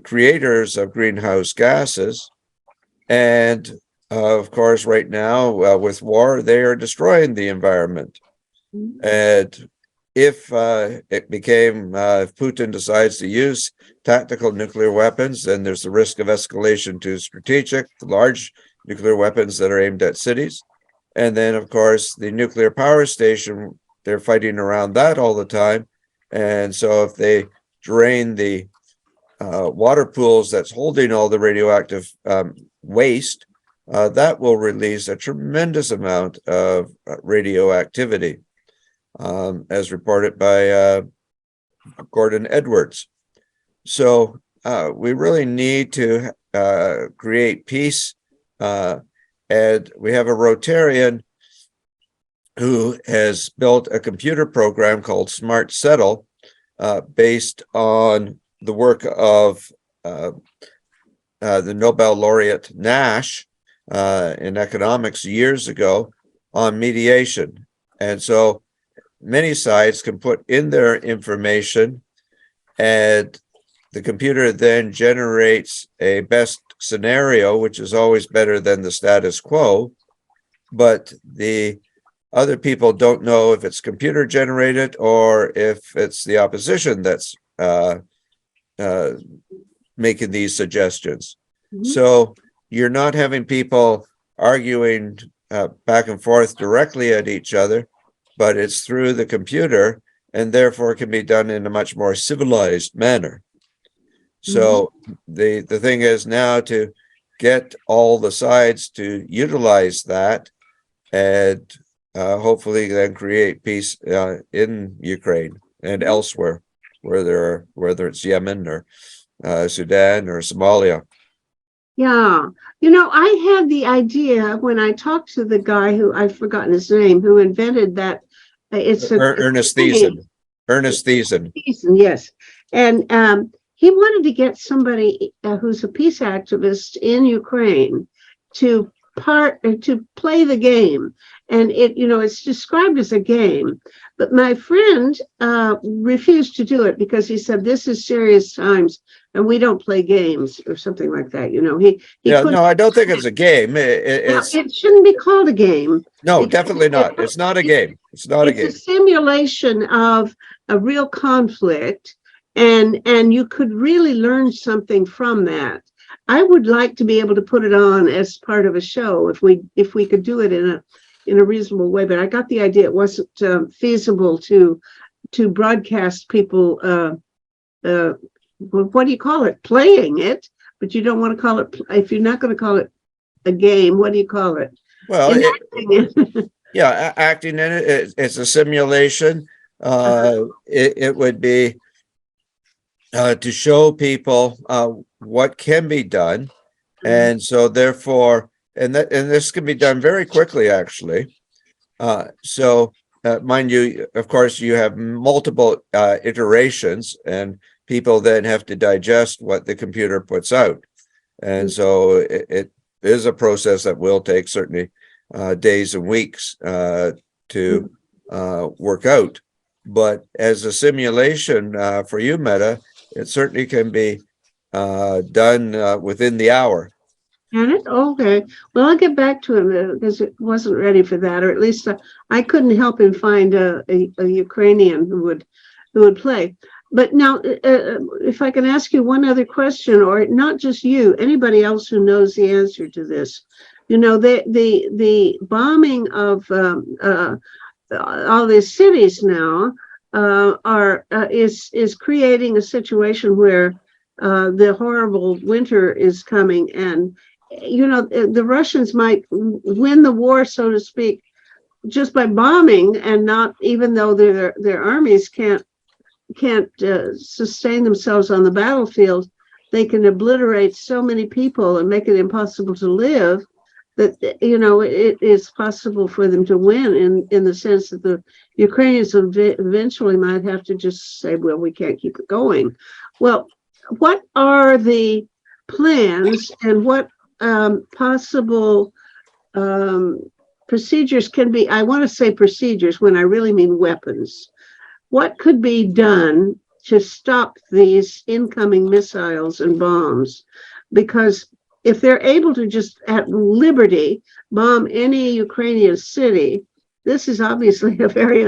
creators of greenhouse gases. And of course, right now, with war, they are destroying the environment. Mhm. And if if Putin decides to use tactical nuclear weapons, then there's the risk of escalation to strategic, large nuclear weapons that are aimed at cities. And then, of course, the nuclear power station, they're fighting around that all the time. And so if they drain the water pools that's holding all the radioactive waste, that will release a tremendous amount of radioactivity, as reported by Gordon Edwards. So we really need to create peace. And we have a Rotarian who has built a computer program called Smart Settle, based on the work of the Nobel laureate Nash in economics years ago on mediation. And so many sides can put in their information, and the computer then generates a best scenario, which is always better than the status quo. But the other people don't know if it's computer generated or if it's the opposition that's making these suggestions. Mhm. So you're not having people arguing back and forth directly at each other, but it's through the computer, and therefore can be done in a much more civilized manner. So the thing is now to get all the sides to utilize that, and hopefully then create peace in Ukraine and elsewhere, whether it's Yemen or Sudan or Somalia. Yeah. I had the idea when I talked to the guy who I've forgotten his name, who invented that. It's Ernest Thiessen. Ernest Thiessen. Yes. And he wanted to get somebody who's a peace activist in Ukraine to play the game. And it's described as a game, but my friend refused to do it because he said, this is serious times and we don't play games or something like that. No, I don't think it's a game. It shouldn't be called a game. No, definitely not. It's not a game. It's not a game. It's a simulation of a real conflict, and you could really learn something from that. I would like to be able to put it on as part of a show if we could do it in a reasonable way. But I got the idea it wasn't feasible to broadcast people. What do you call it? Playing it, but you don't want to call it. If you're not going to call it a game, what do you call it? Well, Enacting it. yeah, acting in it, it's a simulation. It would be to show people what can be done, and so therefore, and this can be done very quickly, actually. So, mind you, of course, you have multiple iterations, and people then have to digest what the computer puts out, and so it is a process that will take certainly days and weeks to work out. But as a simulation for you, Meta, it certainly can be done within the hour. Can it? Okay. Well, I'll get back to him because it wasn't ready for that, or at least I couldn't help him find a Ukrainian who would play. But now, if I can ask you one other question, or not just you, anybody else who knows the answer to this, you know, the bombing of all these cities now is creating a situation where the horrible winter is coming, and you know the Russians might win the war, so to speak, just by bombing, and not even though their armies can't sustain themselves on the battlefield, they can obliterate so many people and make it impossible to live. That, you know, it is possible for them to win in the sense that the Ukrainians eventually might have to just say, well, we can't keep it going. Well, what are the plans and what possible procedures can be? I want to say procedures when I really mean weapons. What could be done to stop these incoming missiles and bombs? Because if they're able to just at liberty bomb any Ukrainian city, this is obviously a very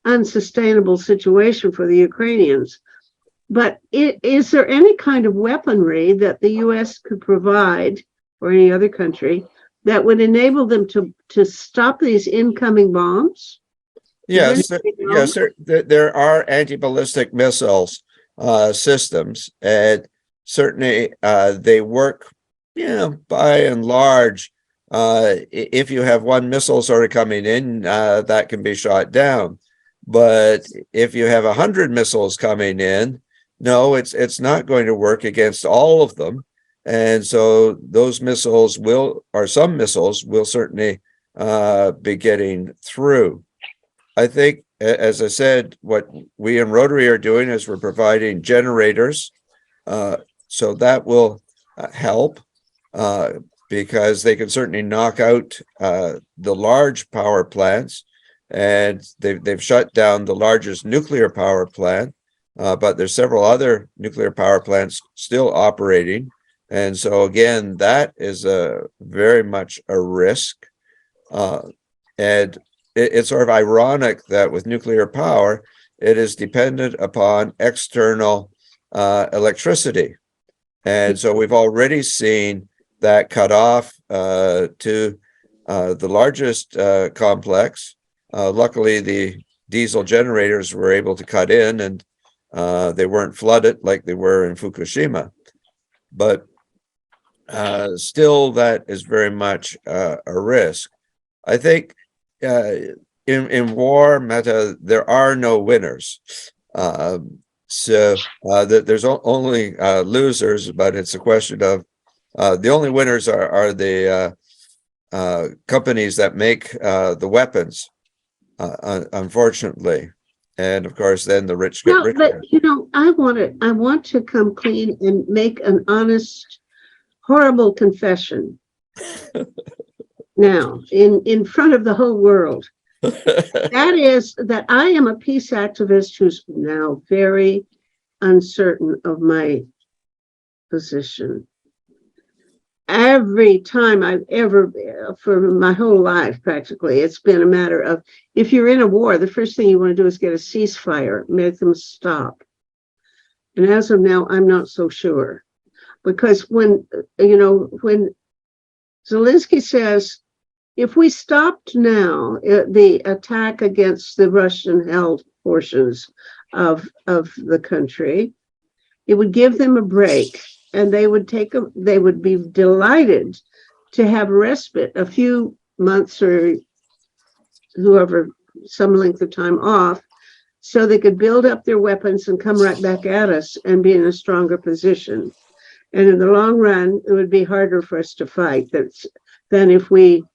unsustainable situation for the Ukrainians. But is there any kind of weaponry that the U.S. could provide, or any other country, that would enable them to stop these incoming bombs? Yes, there are anti-ballistic missiles systems, and certainly they work, you know, by and large. If you have one missile sort of coming in, that can be shot down. But if you have 100 missiles coming in, no, it's not going to work against all of them. And so those missiles some missiles will certainly be getting through. I think, as I said, what we in Rotary are doing is we're providing generators. So that will help because they can certainly knock out the large power plants, and they've shut down the largest nuclear power plant, but there's several other nuclear power plants still operating. And so again, that is very much a risk. And it's sort of ironic that with nuclear power, it is dependent upon external electricity. And so we've already seen that cut off to the largest complex. Luckily, the diesel generators were able to cut in, and they weren't flooded like they were in Fukushima. But still, that is very much a risk. I think in war, Meta, there are no winners. So there's only losers, but it's a question of the only winners are the companies that make the weapons, unfortunately. And of course, then the rich get richer. But you know, I want to come clean and make an honest, horrible confession now in front of the whole world. That is that I am a peace activist who's now very uncertain of my position. Every time I've ever, for my whole life practically, it's been a matter of, if you're in a war, the first thing you want to do is get a ceasefire, make them stop. And as of now, I'm not so sure. Because when Zelensky says, if we stopped now the attack against the Russian-held portions of the country, it would give them a break, and they would be delighted to have respite, a few months or whoever, some length of time off, so they could build up their weapons and come right back at us and be in a stronger position. And in the long run, it would be harder for us to fight than if we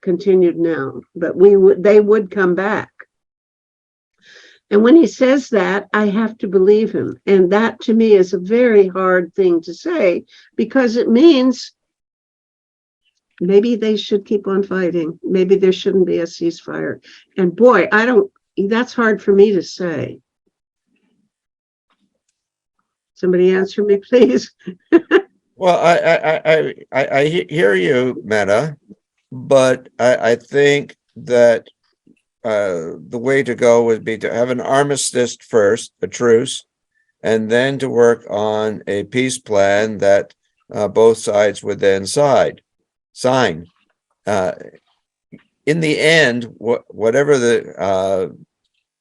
continued now. But they would come back. And when he says that, I have to believe him. And that to me is a very hard thing to say, because it means maybe they should keep on fighting. Maybe there shouldn't be a ceasefire. And boy, that's hard for me to say. Somebody answer me, please. Well, I hear you, Meta, but I think that the way to go would be to have an armistice first, a truce, and then to work on a peace plan that both sides would then sign. In the end, whatever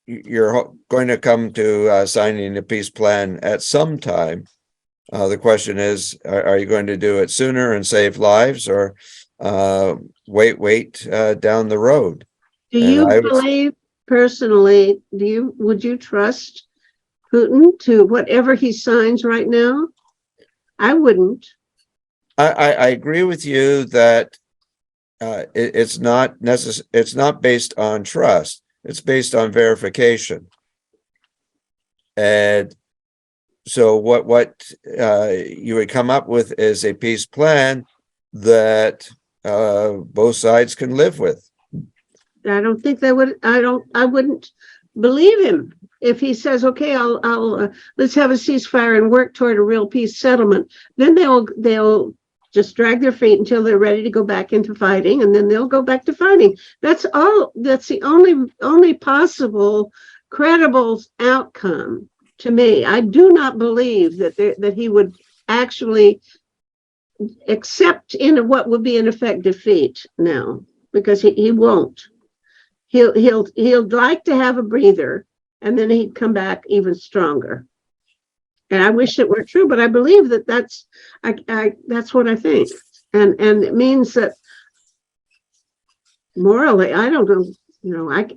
you're going to come to signing a peace plan at some time. The question is, are you going to do it sooner and save lives, or wait down the road? Do And you I would- believe personally, would you trust Putin to whatever he signs right now? I wouldn't. I agree with you that it's not it's not based on trust. It's based on verification. And so what you would come up with is a peace plan that both sides can live with. I don't think they would. I wouldn't believe him if he says, okay, I'll let's have a ceasefire and work toward a real peace settlement. Then they'll just drag their feet until they're ready to go back into fighting, and then they'll go back to fighting. That's all. That's the only possible credible outcome to me. I do not believe that he would actually accept in what would be in effect defeat now, because he won't. He'll like to have a breather, and then he'd come back even stronger. And I wish it were true, but I believe that's what I think. And it means that morally, I don't know, I'm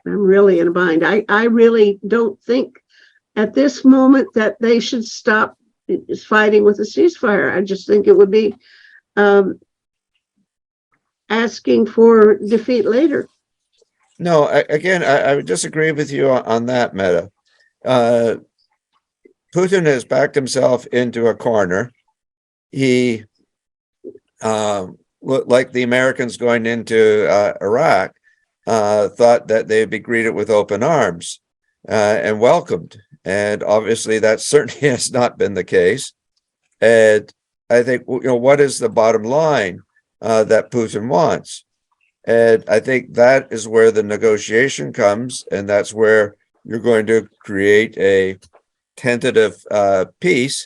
really in a bind. I really don't think at this moment that they should stop fighting with a ceasefire. I just think it would be asking for defeat later. No, I would disagree with you on that, Meta. Putin has backed himself into a corner. He, like the Americans going into Iraq, thought that they'd be greeted with open arms and welcomed. And obviously that certainly has not been the case. And I think, what is the bottom line that Putin wants? And I think that is where the negotiation comes, and that's where you're going to create a tentative peace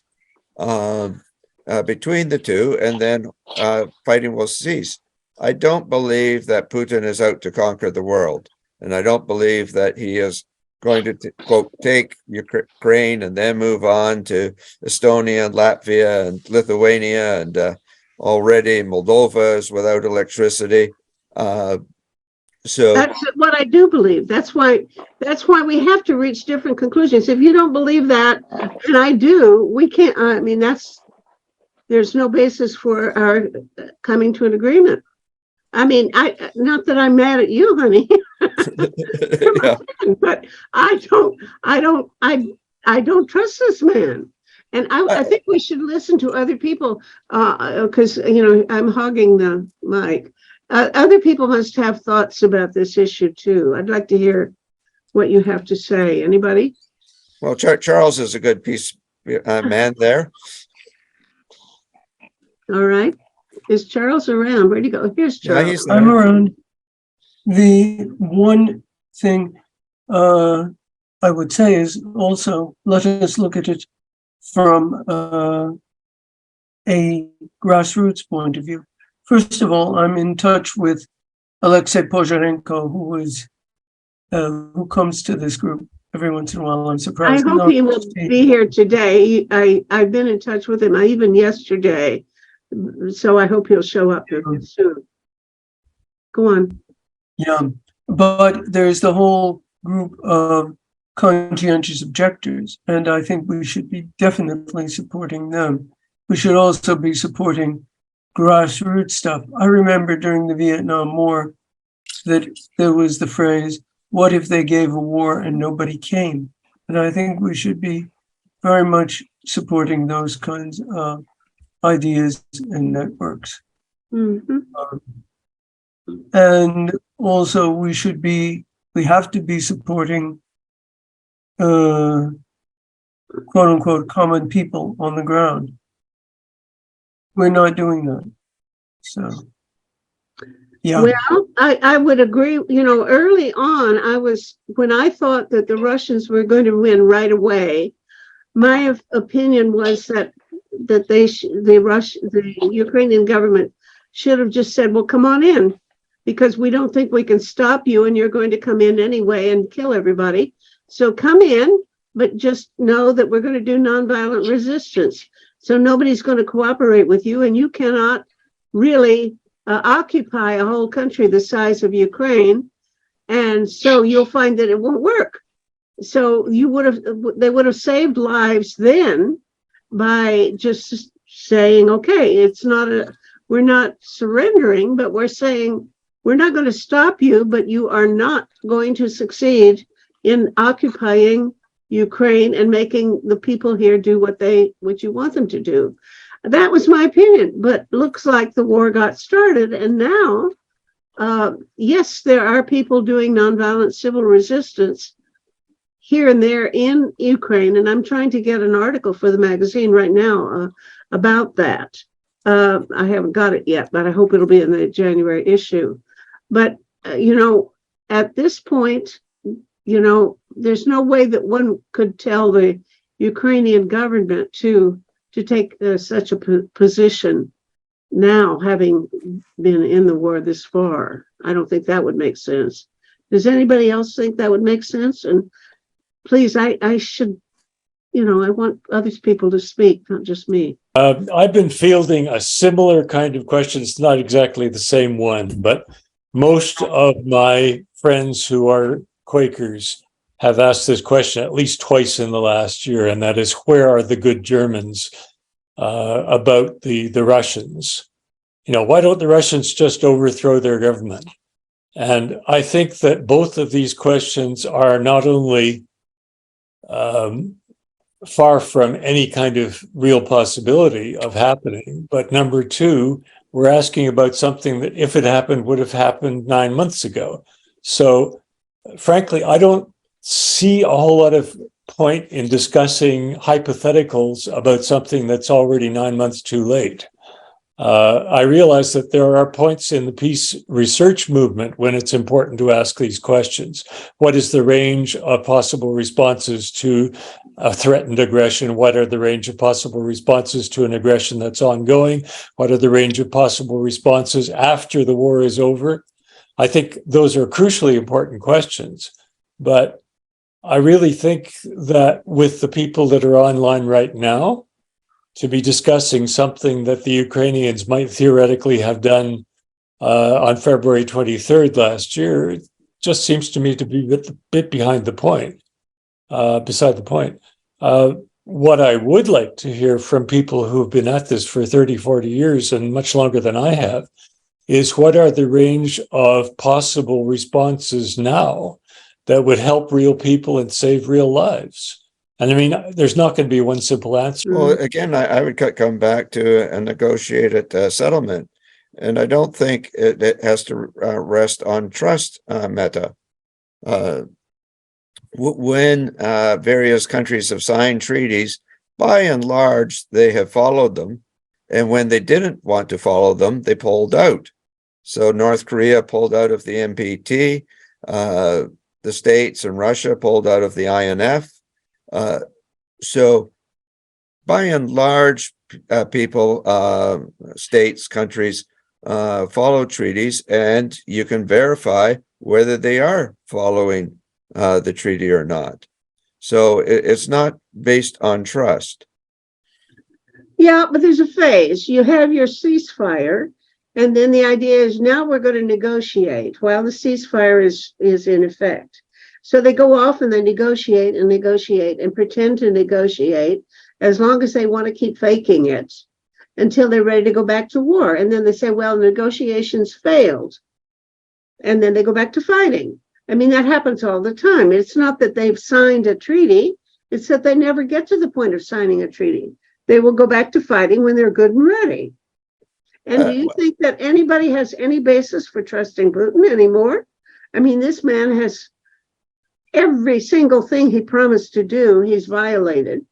between the two, and then fighting will cease. I don't believe that Putin is out to conquer the world, and I don't believe that he is going to quote take Ukraine and then move on to Estonia and Latvia and Lithuania, and already Moldova is without electricity. So that's what I do believe. That's why we have to reach different conclusions. If you don't believe that, and I do, we can't. I mean, there's no basis for our coming to an agreement. I mean, not that I'm mad at you, honey, yeah. but I don't trust this man. And I think we should listen to other people, because I'm hogging the mic. Other people must have thoughts about this issue too. I'd like to hear what you have to say. Anybody? Well, Charles is a good peace man there. All right. Is Charles around? Where'd he go? Here's Yeah, Charles. he's there. I'm around. The one thing I would say is also, let us look at it from a grassroots point of view. First of all, I'm in touch with Alexei Pozharenko, who comes to this group every once in a while. I'm I surprised. hope he will be here today. I've been in touch with him, even yesterday. So I hope he'll show up here soon. Go on. Yeah, but there's the whole group of conscientious objectors, and I think we should be definitely supporting them. We should also be supporting grassroots stuff. I remember during the Vietnam War that there was the phrase, what if they gave a war and nobody came? And I think we should be very much supporting those kinds of ideas and networks. Mhm. And also we have to be supporting quote unquote common people on the ground. We're not doing that. So, yeah. Well, I would agree, you know, early on, when I thought that the Russians were going to win right away, my opinion was that the Ukrainian government should have just said, well, come on in, because we don't think we can stop you and you're going to come in anyway and kill everybody. So come in, but just know that we're going to do nonviolent resistance. So nobody's going to cooperate with you, and you cannot really occupy a whole country the size of Ukraine. And so you'll find that it won't work. So they would have saved lives then by just saying, okay, we're not surrendering, but we're saying we're not going to stop you, but you are not going to succeed in occupying Ukraine and making the people here do what you want them to do. That was my opinion, but looks like the war got started, and now, yes, there are people doing nonviolent civil resistance here and there in Ukraine, and I'm trying to get an article for the magazine right now about that. I haven't got it yet, but I hope it'll be in the January issue. But, you know, at this point, you know, there's no way that one could tell the Ukrainian government to take such a position now, having been in the war this far. I don't think that would make sense. Does anybody else think that would make sense? And please, I should, you know, I want other people to speak, not just me. I've been fielding a similar kind of question. It's not exactly the same one, but most of my friends who are Quakers have asked this question at least twice in the last year, and that is, where are the good Germans about the Russians? You know, why don't the Russians just overthrow their government? And I think that both of these questions are not only far from any kind of real possibility of happening, but number two, we're asking about something that, if it happened, would have happened 9 months ago. So frankly, I don't see a whole lot of point in discussing hypotheticals about something that's already 9 months too late. I realize that there are points in the peace research movement when it's important to ask these questions. What is the range of possible responses to a threatened aggression? What are the range of possible responses to an aggression that's ongoing? What are the range of possible responses after the war is over? I think those are crucially important questions, but I really think that with the people that are online right now, to be discussing something that the Ukrainians might theoretically have done on February 23rd last year, it just seems to me to be a bit behind the point, beside the point. What I would like to hear from people who have been at this for 30, 40 years and much longer than I have is, what are the range of possible responses now that would help real people and save real lives? And I mean, there's not going to be one simple answer. Well, again, I would come back to a negotiated settlement. And I don't think it has to rest on trust, Meta. When various countries have signed treaties, by and large, they have followed them. And when they didn't want to follow them, they pulled out. So North Korea pulled out of the NPT. The States and Russia pulled out of the INF. So by and large, people, states, countries follow treaties, and you can verify whether they are following the treaty or not. So it's not based on trust. Yeah, but there's a phase. You have your ceasefire, and then the idea is, now we're going to negotiate while the ceasefire is in effect. So they go off and they negotiate and pretend to negotiate as long as they want to keep faking it until they're ready to go back to war. And then they say, well, negotiations failed. And then they go back to fighting. I mean, that happens all the time. It's not that they've signed a treaty. It's that they never get to the point of signing a treaty. They will go back to fighting when they're good and ready. And do you think that anybody has any basis for trusting Putin anymore? I mean, this man has every single thing he promised to do, he's violated.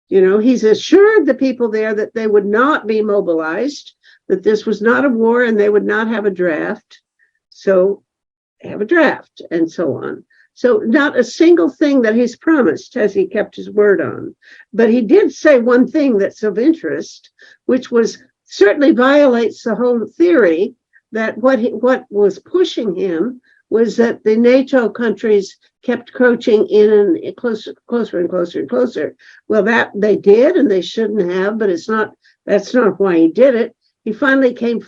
You know, he's assured the people there that they would not be mobilized, that this was not a war and they would not have a draft. So have a draft and so on. So not a single thing that he's promised has he kept his word on. But he did say one thing that's of interest, which was certainly violates the whole theory that what was pushing him was that the NATO countries kept crouching in and closer and closer and closer. Well, that they did, and they shouldn't have, but that's not why he did it. He finally came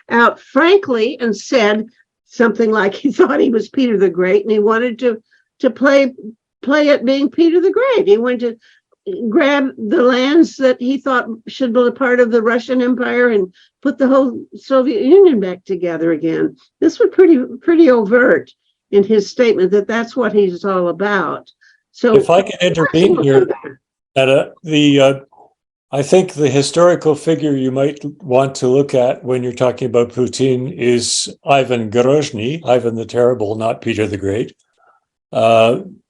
out frankly and said something like he thought he was Peter the Great, and he wanted to play it being Peter the Great. He wanted to grab the lands that he thought should be a part of the Russian Empire and put the whole Soviet Union back together again. This was pretty overt in his statement that that's what he's all about. So if I can intervene here, I think the historical figure you might want to look at when you're talking about Putin is Ivan Grozny, Ivan the Terrible, not Peter the Great.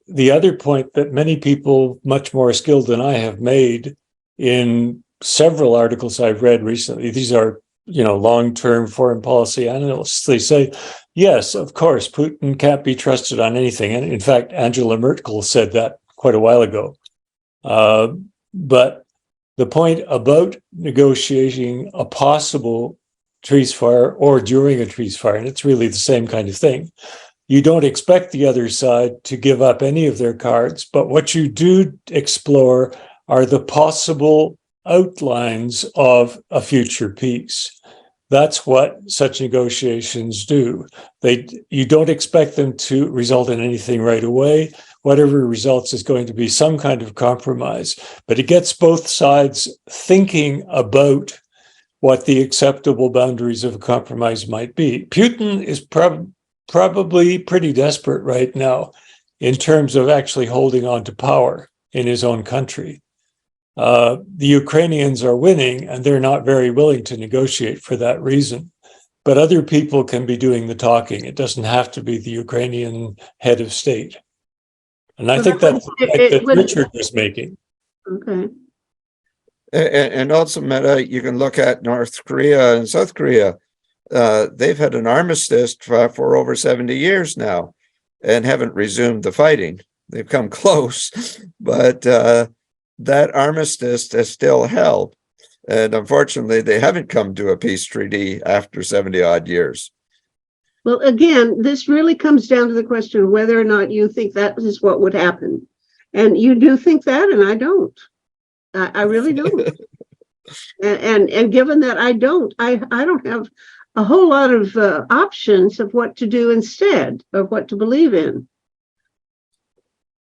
The other point that many people much more skilled than I have made in several articles I've read recently, these are, long-term foreign policy analysts, they say, yes, of course, Putin can't be trusted on anything. And in fact, Angela Merkel said that quite a while ago. But the point about negotiating a possible ceasefire or during a ceasefire, and it's really the same kind of thing, you don't expect the other side to give up any of their cards, but what you do explore are the possible outlines of a future peace. That's what such negotiations do. You don't expect them to result in anything right away. Whatever results is going to be some kind of compromise, but it gets both sides thinking about what the acceptable boundaries of a compromise might be. Putin is probably pretty desperate right now in terms of actually holding on to power in his own country. The Ukrainians are winning, and they're not very willing to negotiate for that reason. But other people can be doing the talking. It doesn't have to be the Ukrainian head of state. And I think that's the point that Richard was making. Okay. And also, Meta, you can look at North Korea and South Korea. They've had an armistice for over 70 years now and haven't resumed the fighting. They've come close, but that armistice is still held. And unfortunately, they haven't come to a peace treaty after 70 odd years. Well, again, this really comes down to the question of whether or not you think that is what would happen. And you do think that, and I don't. I really don't. and given that I don't have a whole lot of options of what to do instead, of what to believe in.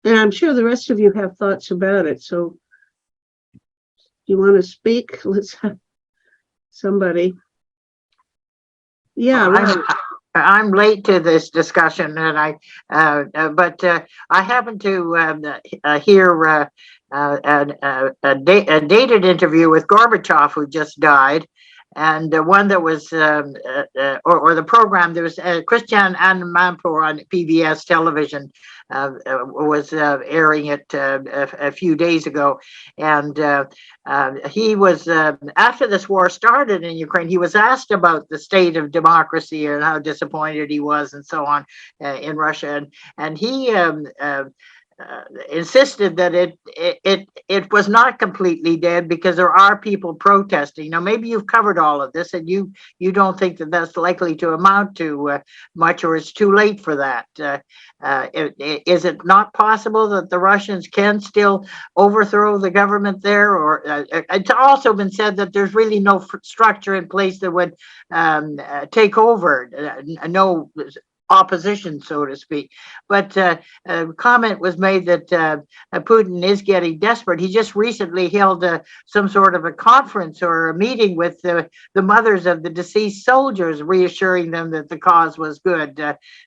And I'm sure the rest of you have thoughts about it. So you want to speak? Let's have somebody. Yeah, right. I'm late to this discussion, and but I happen to hear a dated interview with Gorbachev, who just died, and one that was, or the program, there was Christian Amanpour on PBS television was airing it a few days ago. And he was, after this war started in Ukraine, he was asked about the state of democracy and how disappointed he was and so on in Russia. And he insisted that it was not completely dead because there are people protesting. Now, maybe you've covered all of this, and you don't think that that's likely to amount to much, or it's too late for that. Is it not possible that the Russians can still overthrow the government there? Or it's also been said that there's really no structure in place that would take over, no opposition, so to speak. But a comment was made that Putin is getting desperate. He just recently held some sort of a conference or a meeting with the mothers of the deceased soldiers, reassuring them that the cause was good.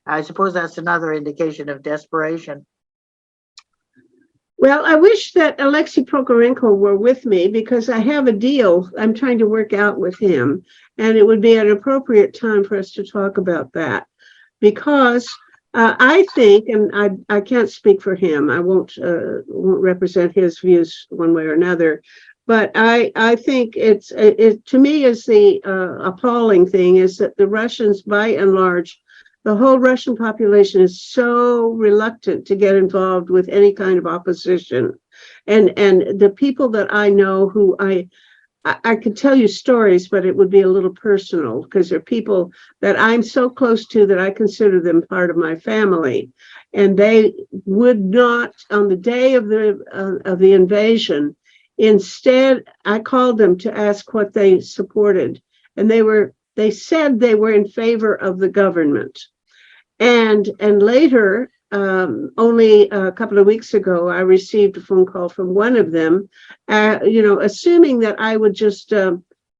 I suppose that's another indication of desperation. Well, I wish that Alexei Prokhorenko were with me, because I have a deal I'm trying to work out with him, and it would be an appropriate time for us to talk about that. Because I think, and I can't speak for him. I won't represent his views one way or another. But I think it to me is the appalling thing is that the Russians, by and large, the whole Russian population is so reluctant to get involved with any kind of opposition, and the people that I know who I could tell you stories, but it would be a little personal because they're people that I'm so close to that I consider them part of my family, and they would not on the day of the invasion. Instead, I called them to ask what they supported, and they said they were in favor of the government. And later, only a couple of weeks ago, I received a phone call from one of them, assuming that I would just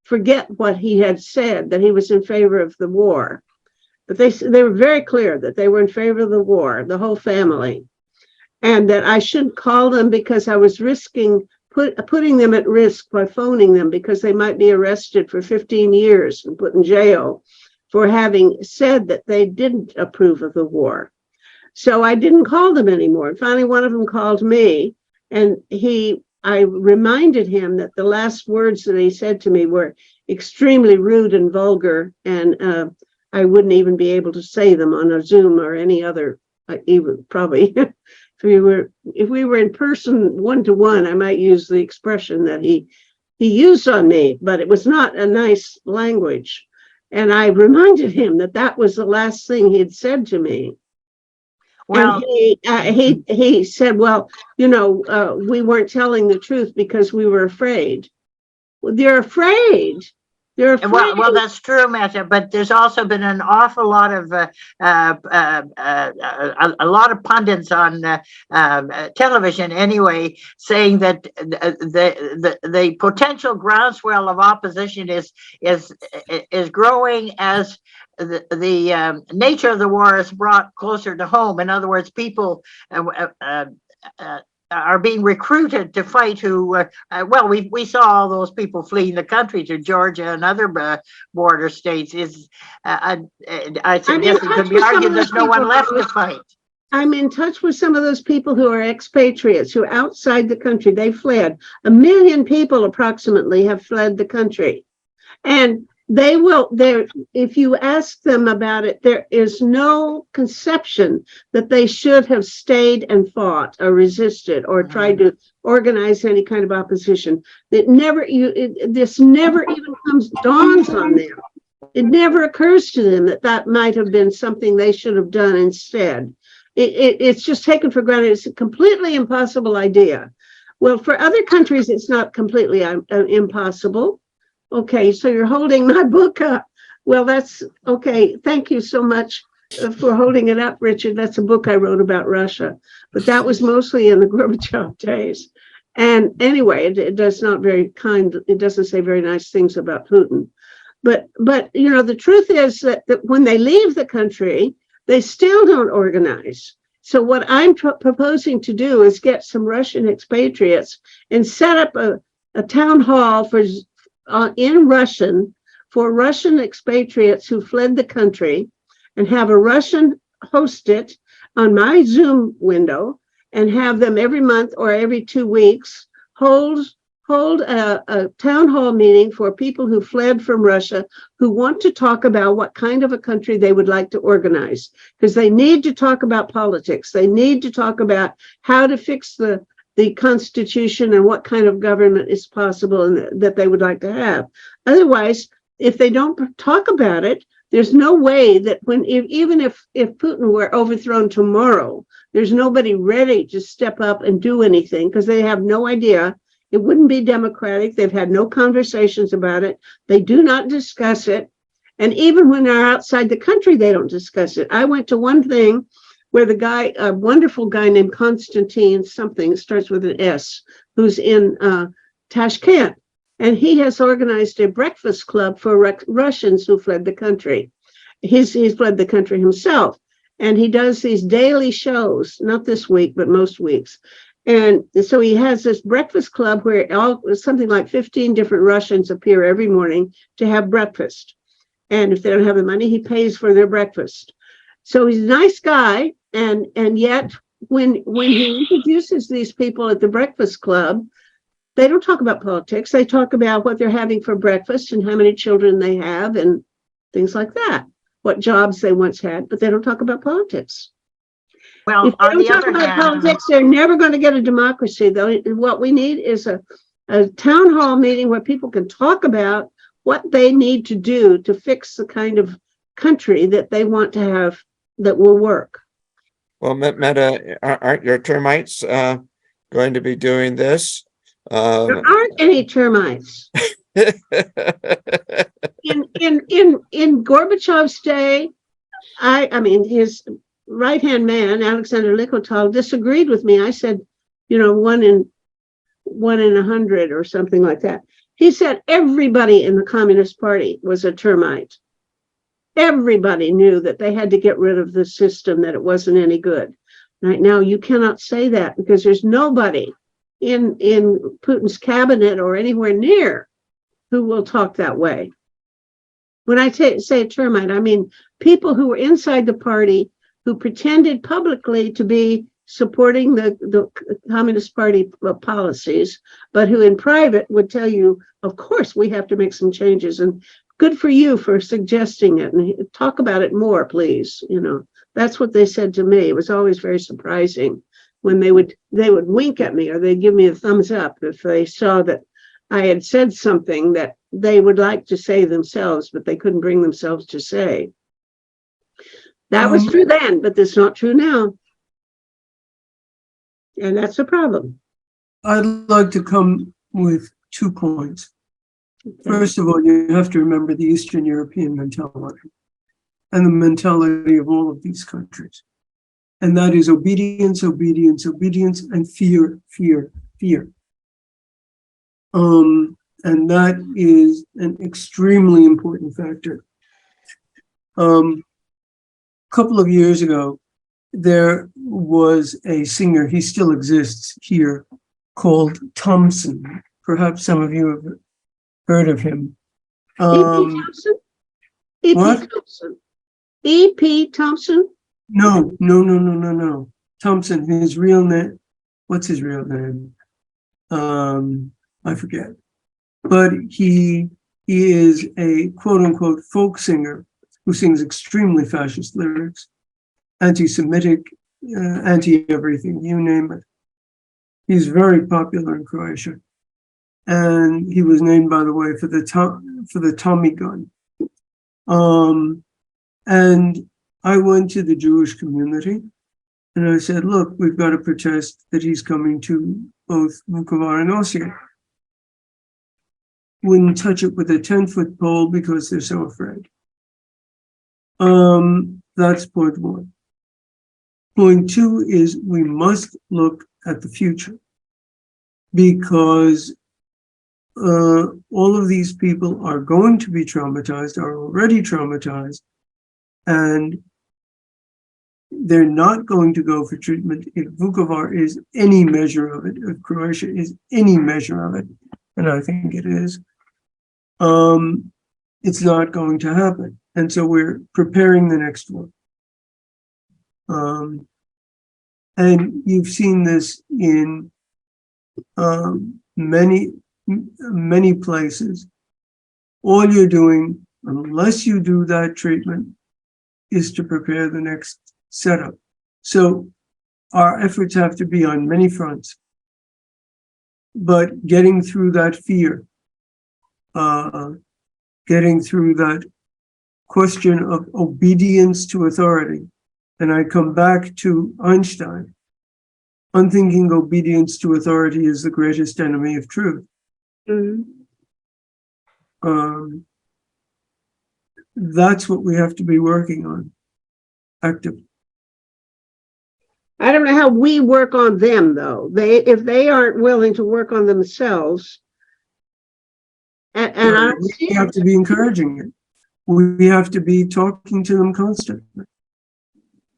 forget what he had said, that he was in favor of the war. But they were very clear that they were in favor of the war, the whole family, and that I shouldn't call them because I was risking putting them at risk by phoning them because they might be arrested for 15 years and put in jail for having said that they didn't approve of the war. So I didn't call them anymore. And finally, one of them called me, and I reminded him that the last words that he said to me were extremely rude and vulgar, and I wouldn't even be able to say them on a Zoom or any other, even probably. If we were in person one-to-one, I might use the expression that he used on me, but it was not a nice language. And I reminded him that was the last thing he had said to me. Well, and he said, well, we weren't telling the truth because we were afraid. Well, they're afraid. They're afraid. Well, that's true, Meta. But there's also been an awful lot of a lot of pundits on television, anyway, saying that the potential groundswell of opposition is growing as the nature of the war is brought closer to home. In other words, people are being recruited to fight who, we saw all those people fleeing the country to Georgia and other border states. I suggest it could be argued there's no one left to fight. I'm in touch with some of those people who are expatriates who are outside the country. They fled. 1 million people approximately have fled the country. And if you ask them about it, there is no conception that they should have stayed and fought or resisted or tried to organize any kind of opposition. This never even dawns on them. It never occurs to them that might have been something they should have done instead. It's just taken for granted. It's a completely impossible idea. Well, for other countries, it's not completely impossible. Okay, so you're holding my book up. Well, that's okay. Thank you so much for holding it up, Richard. That's a book I wrote about Russia, but that was mostly in the Gorbachev days. And anyway, it does not very kind. It doesn't say very nice things about Putin. But the truth is that when they leave the country, they still don't organize. So what I'm proposing to do is get some Russian expatriates and set up a town hall in Russian for Russian expatriates who fled the country, and have a Russian host it on my Zoom window, and have them every month or every 2 weeks hold a town hall meeting for people who fled from Russia, who want to talk about what kind of a country they would like to organize, because they need to talk about politics. They need to talk about how to fix the Constitution and what kind of government is possible and that they would like to have. Otherwise, if they don't talk about it, there's no way that even if Putin were overthrown tomorrow, there's nobody ready to step up and do anything because they have no idea. It wouldn't be democratic. They've had no conversations about it. They do not discuss it. And even when they're outside the country, they don't discuss it. I went to one thing where a wonderful guy named Konstantin something, starts with an S, who's in Tashkent. And he has organized a breakfast club for Russians who fled the country. He's fled the country himself. And he does these daily shows, not this week, but most weeks. And so he has this breakfast club where something like 15 different Russians appear every morning to have breakfast. And if they don't have the money, he pays for their breakfast. So he's a nice guy, and yet when he introduces these people at the Breakfast Club, they don't talk about politics. They talk about what they're having for breakfast and how many children they have and things like that, what jobs they once had, but they don't talk about politics. Well, If they on don't the talk other about hand, politics, they're never going to get a democracy. Though what we need is a town hall meeting where people can talk about what they need to do to fix the kind of country that they want to have that will work. Well, Meta, aren't your termites going to be doing this? There aren't any termites. In Gorbachev's day, I mean, his right-hand man, Alexander Likotal, disagreed with me. I said, one in 100 or something like that. He said everybody in the Communist Party was a termite. Everybody knew that they had to get rid of the system, that it wasn't any good. Right now, you cannot say that because there's nobody in Putin's cabinet or anywhere near who will talk that way. When I say termite, I mean people who were inside the party who pretended publicly to be supporting the Communist Party policies, but who in private would tell you, of course, we have to make some changes, and good for you for suggesting it, and talk about it more, please. That's what they said to me. It was always very surprising when they would wink at me or they'd give me a thumbs up if they saw that I had said something that they would like to say themselves, but they couldn't bring themselves to say. That was true then, but it's not true now. And that's a problem. I'd like to come with 2 points. First of all, you have to remember the Eastern European mentality and the mentality of all of these countries. And that is obedience, obedience, obedience, and fear, fear, fear. And that is an extremely important factor. A couple of years ago, there was a singer, he still exists here, called Thompson. Perhaps some of you have heard of him. Thompson? What? Thompson. E.P. Thompson? No. Thompson, his real name, what's his real name? I forget. But he is a quote unquote folk singer who sings extremely fascist lyrics, anti-Semitic, anti-everything, you name it. He's very popular in Croatia. And he was named, by the way, for the Tommy gun. And I went to the Jewish community and I said, look, we've got to protest that he's coming to both Vukovar and Osijek. Wouldn't touch it with a 10-foot pole because they're so afraid. That's point one. Point two is we must look at the future because all of these people are going to be traumatized, are already traumatized, and they're not going to go for treatment if Vukovar is any measure of it, if Croatia is any measure of it, and I think it is. It's not going to happen. And so we're preparing the next one. And you've seen this in many places. All you're doing, unless you do that treatment, is to prepare the next setup. So our efforts have to be on many fronts. But getting through that fear, getting through that question of obedience to authority. And I come back to Einstein. Unthinking obedience to authority is the greatest enemy of truth. That's what we have to be working on actively. I don't know how we work on them, though. If they aren't willing to work on themselves, and we have to be encouraging it. We have to be talking to them constantly.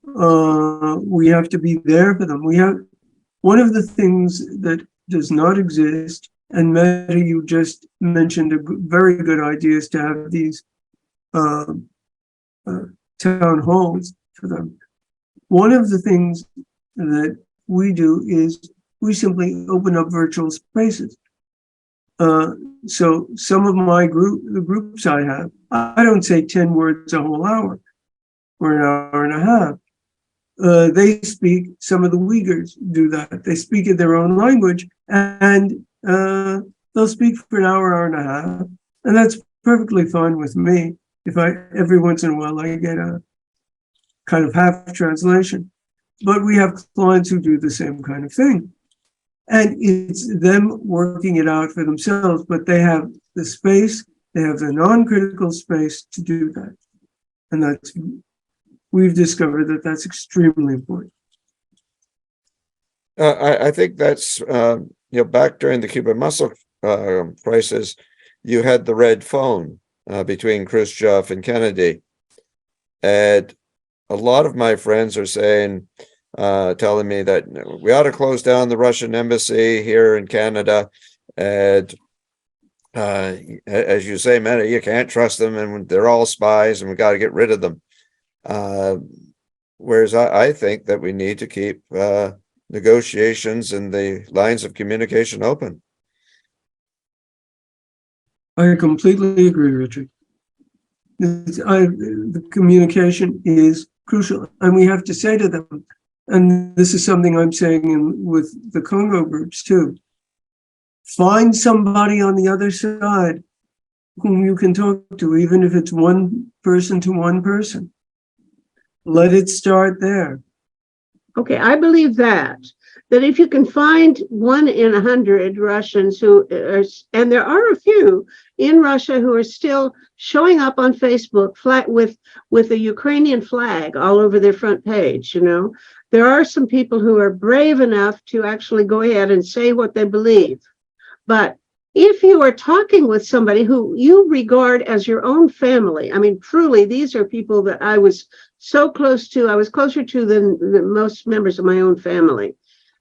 We have to be there for them. One of the things that does not exist, and Meta, you just mentioned a very good idea, is to have these town halls. for them. One of the things that we do is we simply open up virtual spaces. So some of the groups I have, I don't say 10 words a whole hour or an hour and a half. They speak, some of the Uyghurs do that. They speak in their own language, and they'll speak for an hour and a half. And that's perfectly fine with me. If every once in a while I get a kind of half translation. But we have clients who do the same kind of thing. And it's them working it out for themselves, but they have the space, they have the non-critical space to do that. And we've discovered that that's extremely important. I think that's, back during the Cuban Missile Crisis, you had the red phone between Khrushchev and Kennedy. And a lot of my friends are saying, telling me that we ought to close down the Russian embassy here in Canada. And as you say, Meta, you can't trust them and they're all spies and we got to get rid of them. Whereas I think that we need to keep negotiations and the lines of communication open. I completely agree, Richard. The communication is crucial, and we have to say to them, and this is something I'm saying with the Congo groups too, find somebody on the other side whom you can talk to, even if it's one person to one person. Let it start there. Okay, I believe that if you can find 1 in 100 Russians who are, and there are a few in Russia who are still showing up on Facebook with a Ukrainian flag all over their front page, there are some people who are brave enough to actually go ahead and say what they believe. But if you are talking with somebody who you regard as your own family, I mean, truly, these are people that I was so close to, I was closer to than most members of my own family.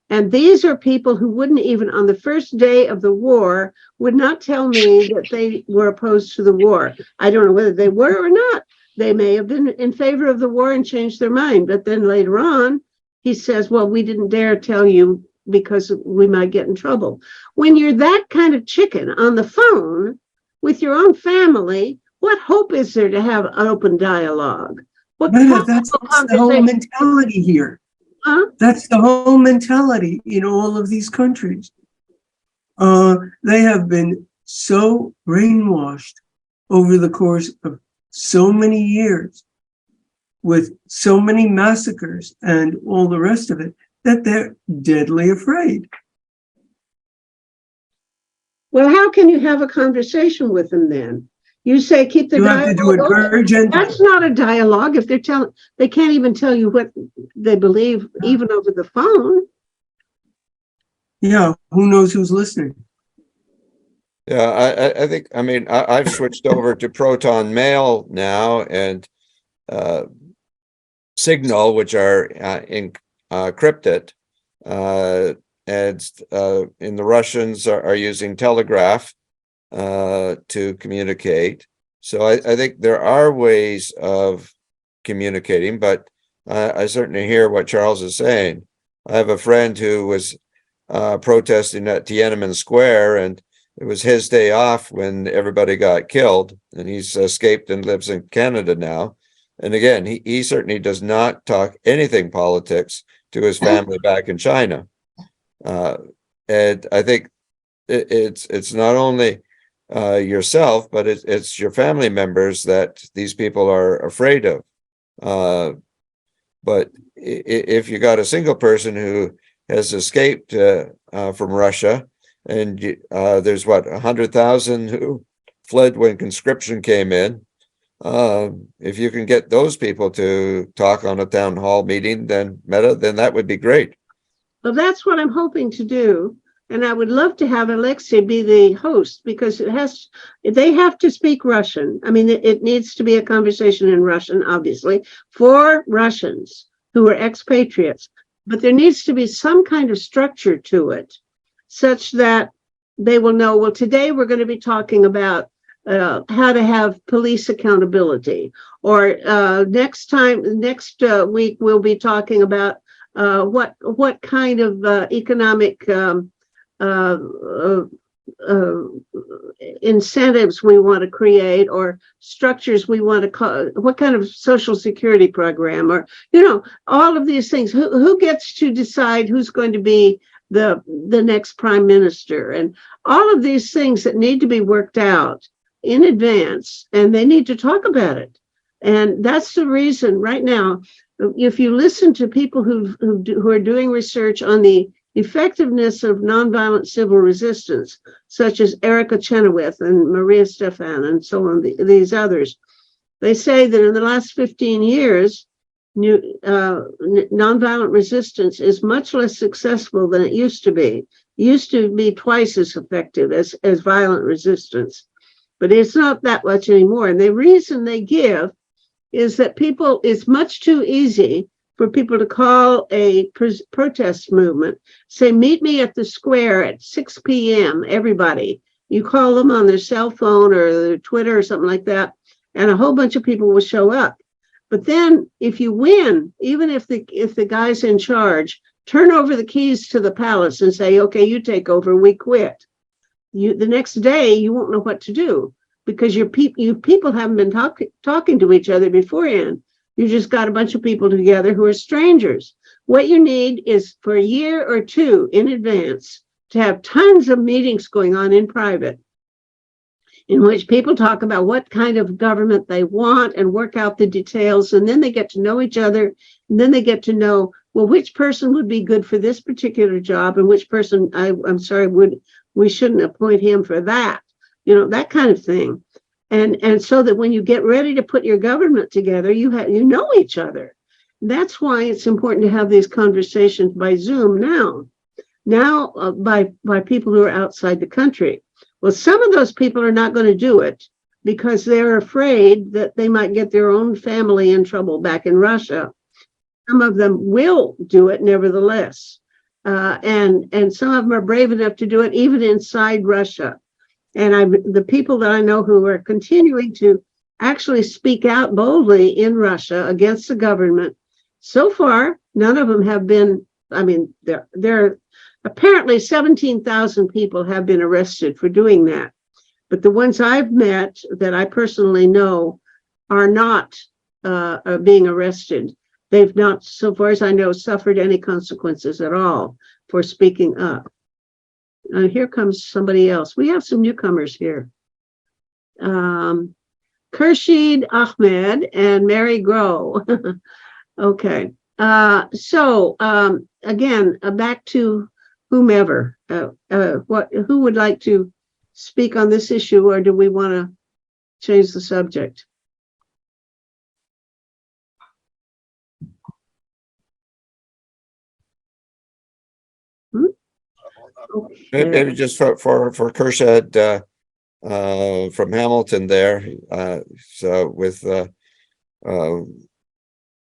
And these are people who wouldn't even on the first day of the war would not tell me that they were opposed to the war. I don't know whether they were or not. They may have been in favor of the war and changed their mind. But then later on, he says, well, we didn't dare tell you because we might get in trouble. When you're that kind of chicken on the phone with your own family, what hope is there to have an open dialogue? That's the whole mentality here. Huh? That's the whole mentality in all of these countries. They have been so brainwashed over the course of so many years with so many massacres and all the rest of it that they're deadly afraid. Well, how can you have a conversation with them then? You say keep the You dialogue. have to do it very gently. That's not a dialogue if they can't even tell you what they believe, even over the phone. Yeah, who knows who's listening? Yeah, I think, I've switched over to Proton Mail now and Signal, which are encrypted. And in the Russians are using Telegraph to communicate. So I think there are ways of communicating, but I certainly hear what Charles is saying. I have a friend who was protesting at Tiananmen Square, and it was his day off when everybody got killed, and he's escaped and lives in Canada now. And again, he certainly does not talk anything politics to his family back in China. And I think it's not only yourself, but it's your family members that these people are afraid of. But if you got a single person who has escaped from Russia, and there's 100,000 who fled when conscription came in. If you can get those people to talk on a town hall meeting, then that would be great. Well, that's what I'm hoping to do. And I would love to have Alexei be the host because they have to speak Russian. I mean, it needs to be a conversation in Russian, obviously, for Russians who are expatriates. But there needs to be some kind of structure to it such that they will know, well, today we're going to be talking about how to have police accountability. Or next week, we'll be talking about what kind of economic incentives we want to create, or structures we want to what kind of social security program, or all of these things. Who gets to decide who's going to be the next prime minister, and all of these things that need to be worked out in advance, and they need to talk about it. And that's the reason right now, if you listen to people who are doing research on the effectiveness of nonviolent civil resistance, such as Erica Chenoweth and Maria Stefan and so on, these others, they say that in the last 15 years, nonviolent resistance is much less successful than it used to be. It used to be twice as effective as violent resistance, but it's not that much anymore. And the reason they give is that it's much too easy for people to call a protest movement, say, meet me at the square at 6 p.m., everybody. You call them on their cell phone or their Twitter or something like that, and a whole bunch of people will show up. But then if you win, even if the guy's in charge, turn over the keys to the palace and say, okay, you take over, we quit. The next day, you won't know what to do, because you people haven't been talking to each other beforehand. You just got a bunch of people together who are strangers. What you need is for a year or two in advance to have tons of meetings going on in private, in which people talk about what kind of government they want and work out the details. And then they get to know each other. And then they get to know, well, which person would be good for this particular job, and which person, we shouldn't appoint him for that, that kind of thing. And so that when you get ready to put your government together, you know each other. That's why it's important to have these conversations by Zoom now by people who are outside the country. Well, some of those people are not going to do it because they're afraid that they might get their own family in trouble back in Russia. Some of them will do it nevertheless. And some of them are brave enough to do it even inside Russia. And the people that I know who are continuing to actually speak out boldly in Russia against the government, so far, none of them have been, there are apparently 17,000 people have been arrested for doing that. But the ones I've met that I personally know are not being arrested. They've not, so far as I know, suffered any consequences at all for speaking up. Here comes somebody else. We have some newcomers here. Khurshid Ahmed and Mary Grow. Okay. So again, back to whomever. Who would like to speak on this issue, or do we want to change the subject? Maybe just for Khurshid from Hamilton there. So with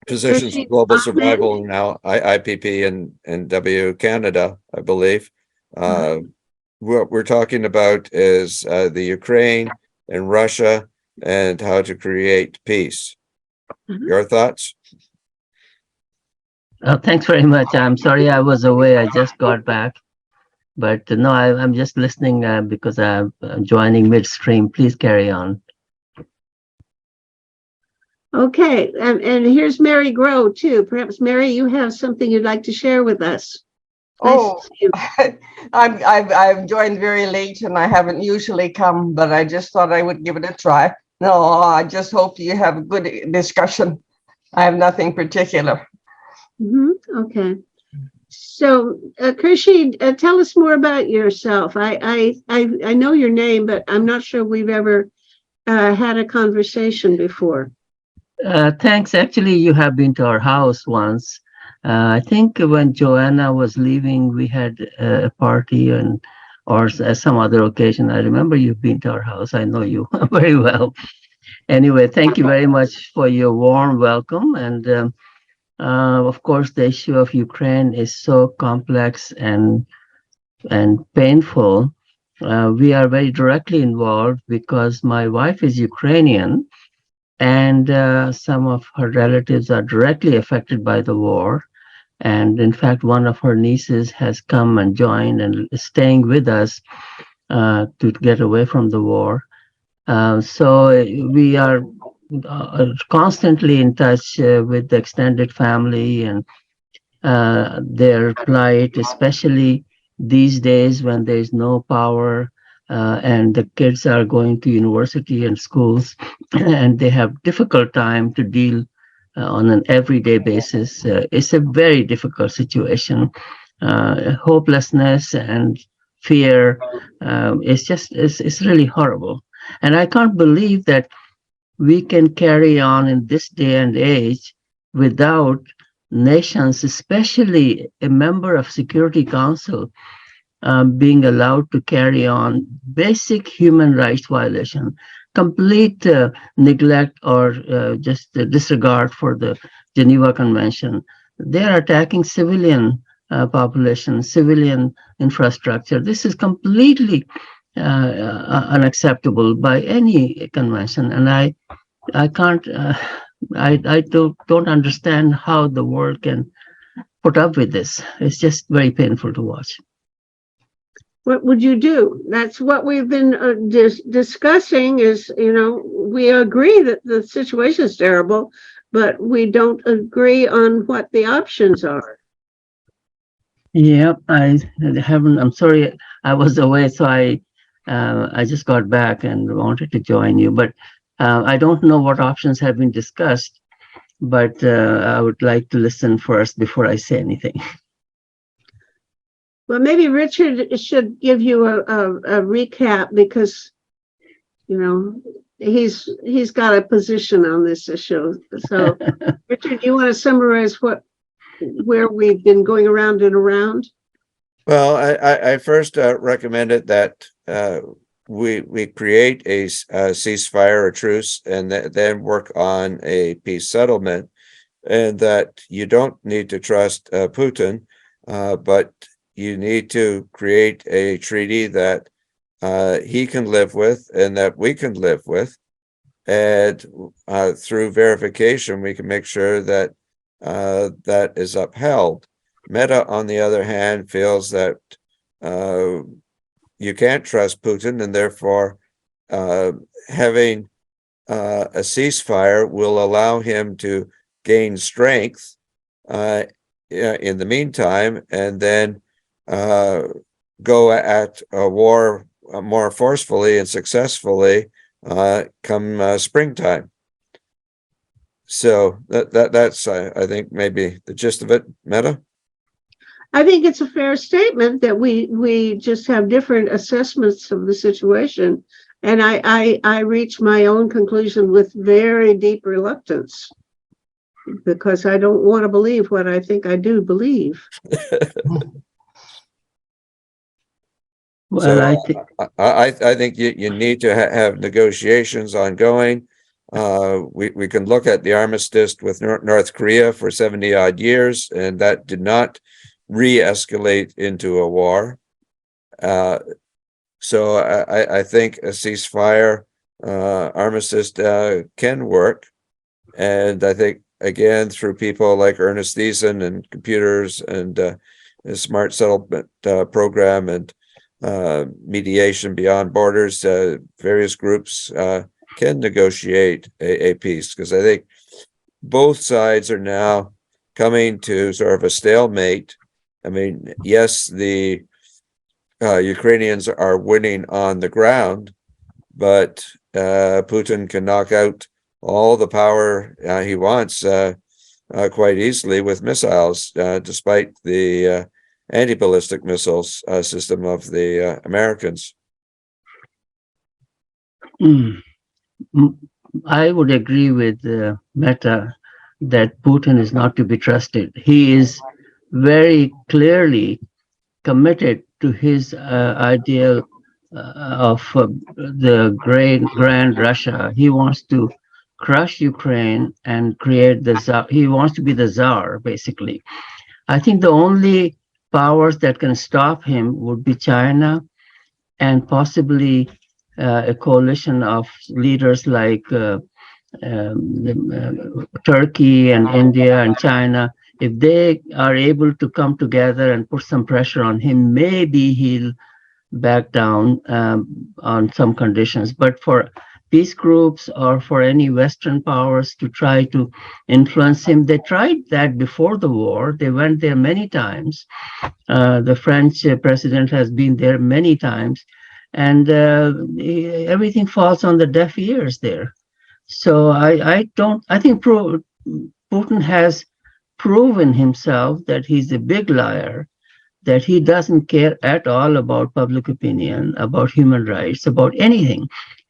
positions of global survival now, IPP and W Canada, I believe. What we're talking about is the Ukraine and Russia and how to create peace. Your thoughts? Thanks very much. I'm sorry I was away. I just got back. But no, I'm just listening because I'm joining midstream. Please carry on. Okay, and here's Mary Grow too. Perhaps Mary, you have something you'd like to share with us. Oh, I've joined very late and I haven't usually come, but I just thought I would give it a try. No, I just hope you have a good discussion. I have nothing particular. Okay. So, Khurshid, tell us more about yourself. I know your name, but I'm not sure we've ever had a conversation before. Thanks. Actually, you have been to our house once. I think when Joanna was leaving, we had a party or some other occasion. I remember you've been to our house. I know you very well. Anyway, thank you very much for your warm welcome. And of course, the issue of Ukraine is so complex and painful. We are very directly involved because my wife is Ukrainian, and some of her relatives are directly affected by the war. And in fact, one of her nieces has come and joined and is staying with us to get away from the war. So we are constantly in touch with the extended family and their plight, especially these days when there is no power and the kids are going to university and schools and they have difficult time to deal on an everyday basis. It's a very difficult situation. Hopelessness and fear. It's really horrible. And I can't believe that we can carry on in this day and age without nations, especially a member of Security Council, being allowed to carry on basic human rights violation, complete neglect or just disregard for the Geneva Convention. They are attacking civilian population, civilian infrastructure. This is completely unacceptable by any convention, and I can't. I don't understand how the world can put up with this. It's just very painful to watch. What would you do? That's what we've been discussing is, we agree that the situation is terrible, but we don't agree on what the options are. Yeah, I haven't, I'm sorry, I was away, so I just got back and wanted to join you, but I don't know what options have been discussed, but I would like to listen first before I say anything. Well, maybe Richard should give you a recap because, he's got a position on this issue. So, Richard, you want to summarize where we've been going around and around? Well, I first recommended that we create a ceasefire, a truce, and then work on a peace settlement, and that you don't need to trust Putin, but you need to create a treaty that he can live with and that we can live with, and through verification we can make sure that that is upheld. Meta, on the other hand, feels that you can't trust Putin, and therefore having a ceasefire will allow him to gain strength in the meantime, and then go at a war more forcefully and successfully come springtime. So that's I think maybe the gist of it. Meta? I think it's a fair statement that we just have different assessments of the situation. And I reach my own conclusion with very deep reluctance because I don't want to believe what I think I do believe. Well, So I think you need to have negotiations ongoing. We can look at the armistice with North Korea for 70 odd years, and that did not re-escalate into a war. So I think a ceasefire armistice can work. And I think, again, through people like Ernest Thiessen and computers and the Smart Settlement Program and Mediation Beyond Borders, various groups can negotiate a peace, because I think both sides are now coming to sort of a stalemate. I mean, yes, the Ukrainians are winning on the ground, but Putin can knock out all the power he wants quite easily with missiles, despite the anti-ballistic missiles system of the Americans. I would agree with Meta that Putin is not to be trusted. He is very clearly committed to his ideal of the grand Russia. He wants to crush Ukraine and create the Tsar. He wants to be the Tsar, basically. I think the only powers that can stop him would be China and possibly a coalition of leaders like Turkey and India and China, if they are able to come together and put some pressure on him, maybe he'll back down on some conditions. But for peace groups or for any Western powers to try to influence him, they tried that before the war. They went there many times. The French president has been there many times, and everything falls on the deaf ears there. So I think Putin has proven himself that he's a big liar, that he doesn't care at all about public opinion, about human rights, about anything.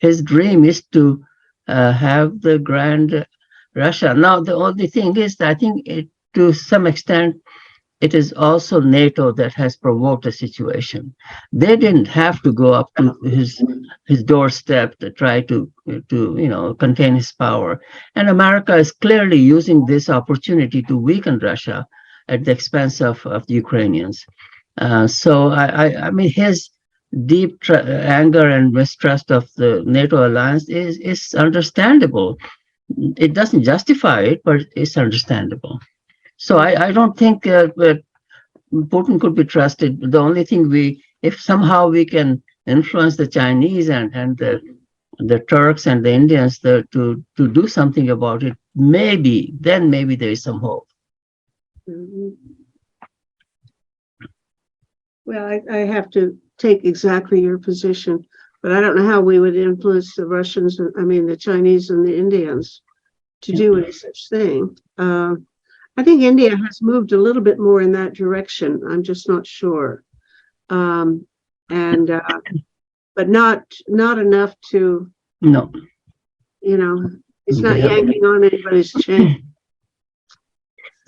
His dream is to have the grand Russia. Now, the only thing is, I think to some extent, it is also NATO that has provoked the situation. They didn't have to go up to his doorstep to try to contain his power. And America is clearly using this opportunity to weaken Russia at the expense of the Ukrainians. So I mean, his deep anger and mistrust of the NATO alliance is understandable. It doesn't justify it, but it's understandable. So I don't think Putin could be trusted. The only thing if somehow we can influence the Chinese and the Turks and the Indians to do something about it, maybe there is some hope. Mhm. Well, I have to take exactly your position, but I don't know how we would influence the Russians, the Chinese and the Indians to do any such thing. I think India has moved a little bit more in that direction. I'm just not sure. But not enough to, No. it's not yanking on anybody's chain.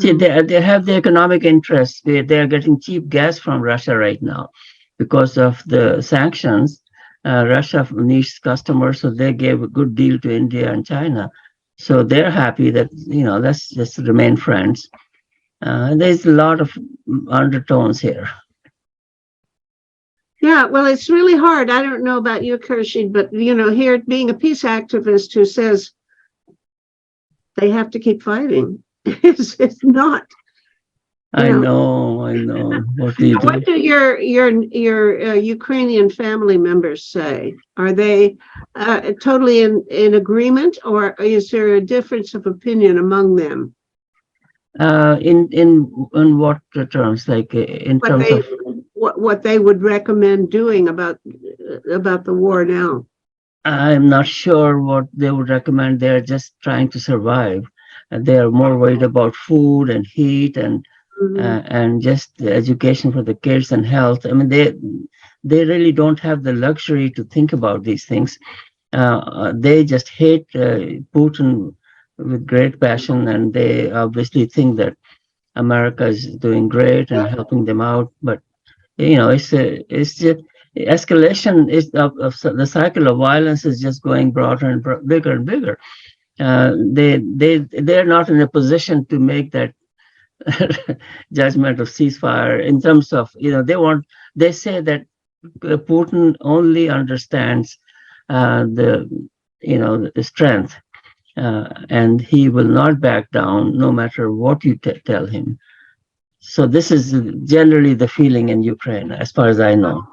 See, they have the economic interests. They are getting cheap gas from Russia right now because of the sanctions. Russia needs customers, so they gave a good deal to India and China. So they're happy that, let's just remain friends. There's a lot of undertones here. Yeah, well, it's really hard. I don't know about you, Khurshid, but, here being a peace activist who says they have to keep fighting, it's not. I know. What do you do? What do your Ukrainian family members say? Are they totally in agreement, or is there a difference of opinion among them? In what terms? Like in terms of what they would recommend doing about the war now? I'm not sure what they would recommend. They're just trying to survive. They are more worried about food and heat and just the education for the kids and health. I mean, they really don't have the luxury to think about these things. They just hate Putin with great passion, and they obviously think that America is doing great and helping them out. But it's just escalation is of the cycle of violence is just going broader and bigger and bigger. They're not in a position to make that judgment of ceasefire in terms of they say that Putin only understands the strength, and he will not back down no matter what you tell him. So this is generally the feeling in Ukraine, as far as I know.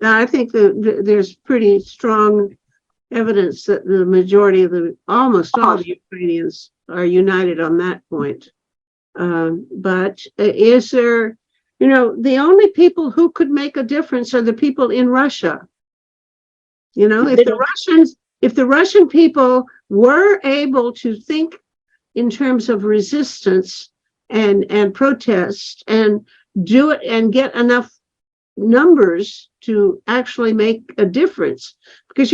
Now, I think that there's pretty strong evidence that the majority of almost all the Ukrainians are united on that point. But is there, the only people who could make a difference are the people in Russia. If the Russian people were able to think in terms of resistance and protest and do it and get enough numbers to actually make a difference, because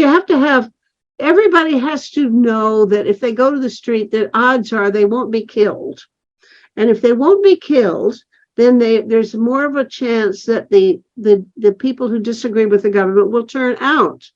everybody has to know that if they go to the street, the odds are they won't be killed. And if they won't be killed, then there's more of a chance that the people who disagree with the government will turn out.